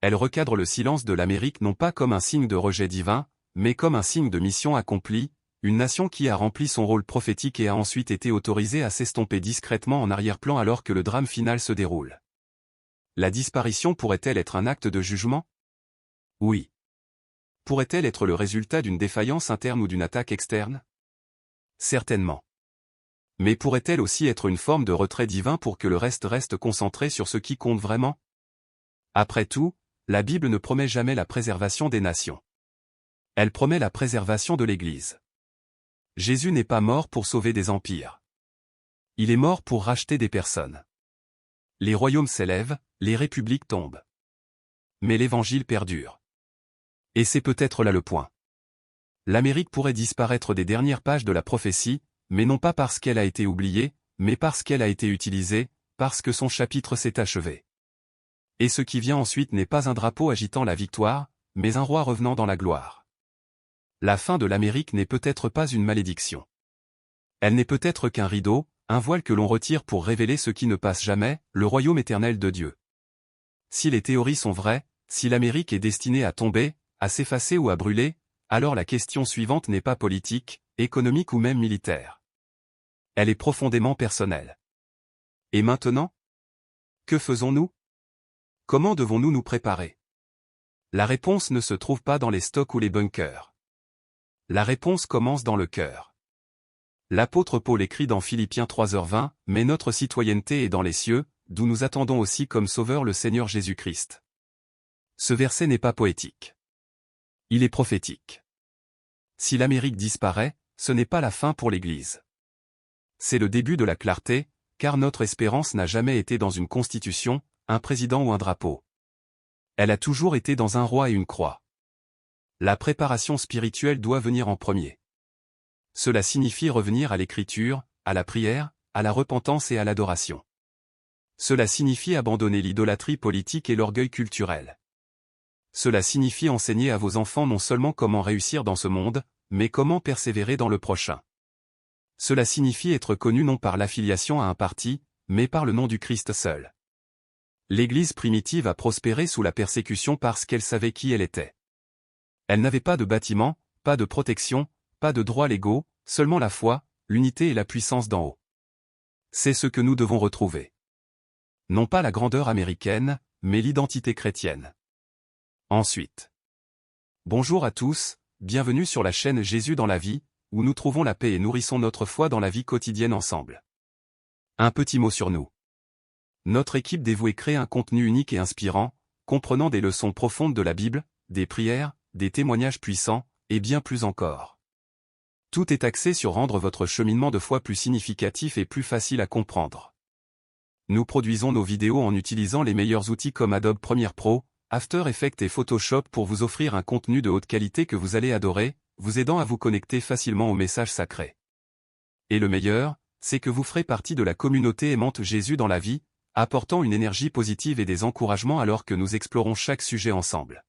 Elle recadre le silence de l'Amérique non pas comme un signe de rejet divin, mais comme un signe de mission accomplie, une nation qui a rempli son rôle prophétique et a ensuite été autorisée à s'estomper discrètement en arrière-plan alors que le drame final se déroule. La disparition pourrait-elle être un acte de jugement? Oui. Pourrait-elle être le résultat d'une défaillance interne ou d'une attaque externe? Certainement. Mais pourrait-elle aussi être une forme de retrait divin pour que le reste concentré sur ce qui compte vraiment? Après tout, la Bible ne promet jamais la préservation des nations. Elle promet la préservation de l'Église. Jésus n'est pas mort pour sauver des empires. Il est mort pour racheter des personnes. Les royaumes s'élèvent, les républiques tombent. Mais l'Évangile perdure. Et c'est peut-être là le point. L'Amérique pourrait disparaître des dernières pages de la prophétie, mais non pas parce qu'elle a été oubliée, mais parce qu'elle a été utilisée, parce que son chapitre s'est achevé. Et ce qui vient ensuite n'est pas un drapeau agitant la victoire, mais un roi revenant dans la gloire. La fin de l'Amérique n'est peut-être pas une malédiction. Elle n'est peut-être qu'un rideau, un voile que l'on retire pour révéler ce qui ne passe jamais, le royaume éternel de Dieu. Si les théories sont vraies, si l'Amérique est destinée à tomber, à s'effacer ou à brûler, alors la question suivante n'est pas politique, économique ou même militaire. Elle est profondément personnelle. Et maintenant? Que faisons-nous? Comment devons-nous nous préparer? La réponse ne se trouve pas dans les stocks ou les bunkers. La réponse commence dans le cœur. L'apôtre Paul écrit dans Philippiens 3h20, « Mais notre citoyenneté est dans les cieux, d'où nous attendons aussi comme Sauveur le Seigneur Jésus-Christ. » Ce verset n'est pas poétique. Il est prophétique. Si l'Amérique disparaît, ce n'est pas la fin pour l'Église. C'est le début de la clarté, car notre espérance n'a jamais été dans une constitution, un président ou un drapeau. Elle a toujours été dans un roi et une croix. La préparation spirituelle doit venir en premier. Cela signifie revenir à l'écriture, à la prière, à la repentance et à l'adoration. Cela signifie abandonner l'idolâtrie politique et l'orgueil culturel. Cela signifie enseigner à vos enfants non seulement comment réussir dans ce monde, mais comment persévérer dans le prochain. Cela signifie être connu non par l'affiliation à un parti, mais par le nom du Christ seul. L'Église primitive a prospéré sous la persécution parce qu'elle savait qui elle était. Elle n'avait pas de bâtiment, pas de protection, pas de droits légaux, seulement la foi, l'unité et la puissance d'en haut. C'est ce que nous devons retrouver. Non pas la grandeur américaine, mais l'identité chrétienne. Ensuite. Bonjour à tous, bienvenue sur la chaîne Jésus dans la vie, où nous trouvons la paix et nourrissons notre foi dans la vie quotidienne ensemble. Un petit mot sur nous. Notre équipe dévouée crée un contenu unique et inspirant, comprenant des leçons profondes de la Bible, des prières, des témoignages puissants, et bien plus encore. Tout est axé sur rendre votre cheminement de foi plus significatif et plus facile à comprendre. Nous produisons nos vidéos en utilisant les meilleurs outils comme Adobe Premiere Pro, After Effects et Photoshop pour vous offrir un contenu de haute qualité que vous allez adorer, vous aidant à vous connecter facilement au message sacré. Et le meilleur, c'est que vous ferez partie de la communauté aimante Jésus dans la vie, apportant une énergie positive et des encouragements alors que nous explorons chaque sujet ensemble.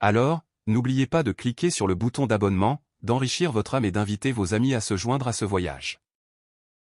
Alors, n'oubliez pas de cliquer sur le bouton d'abonnement, d'enrichir votre âme et d'inviter vos amis à se joindre à ce voyage.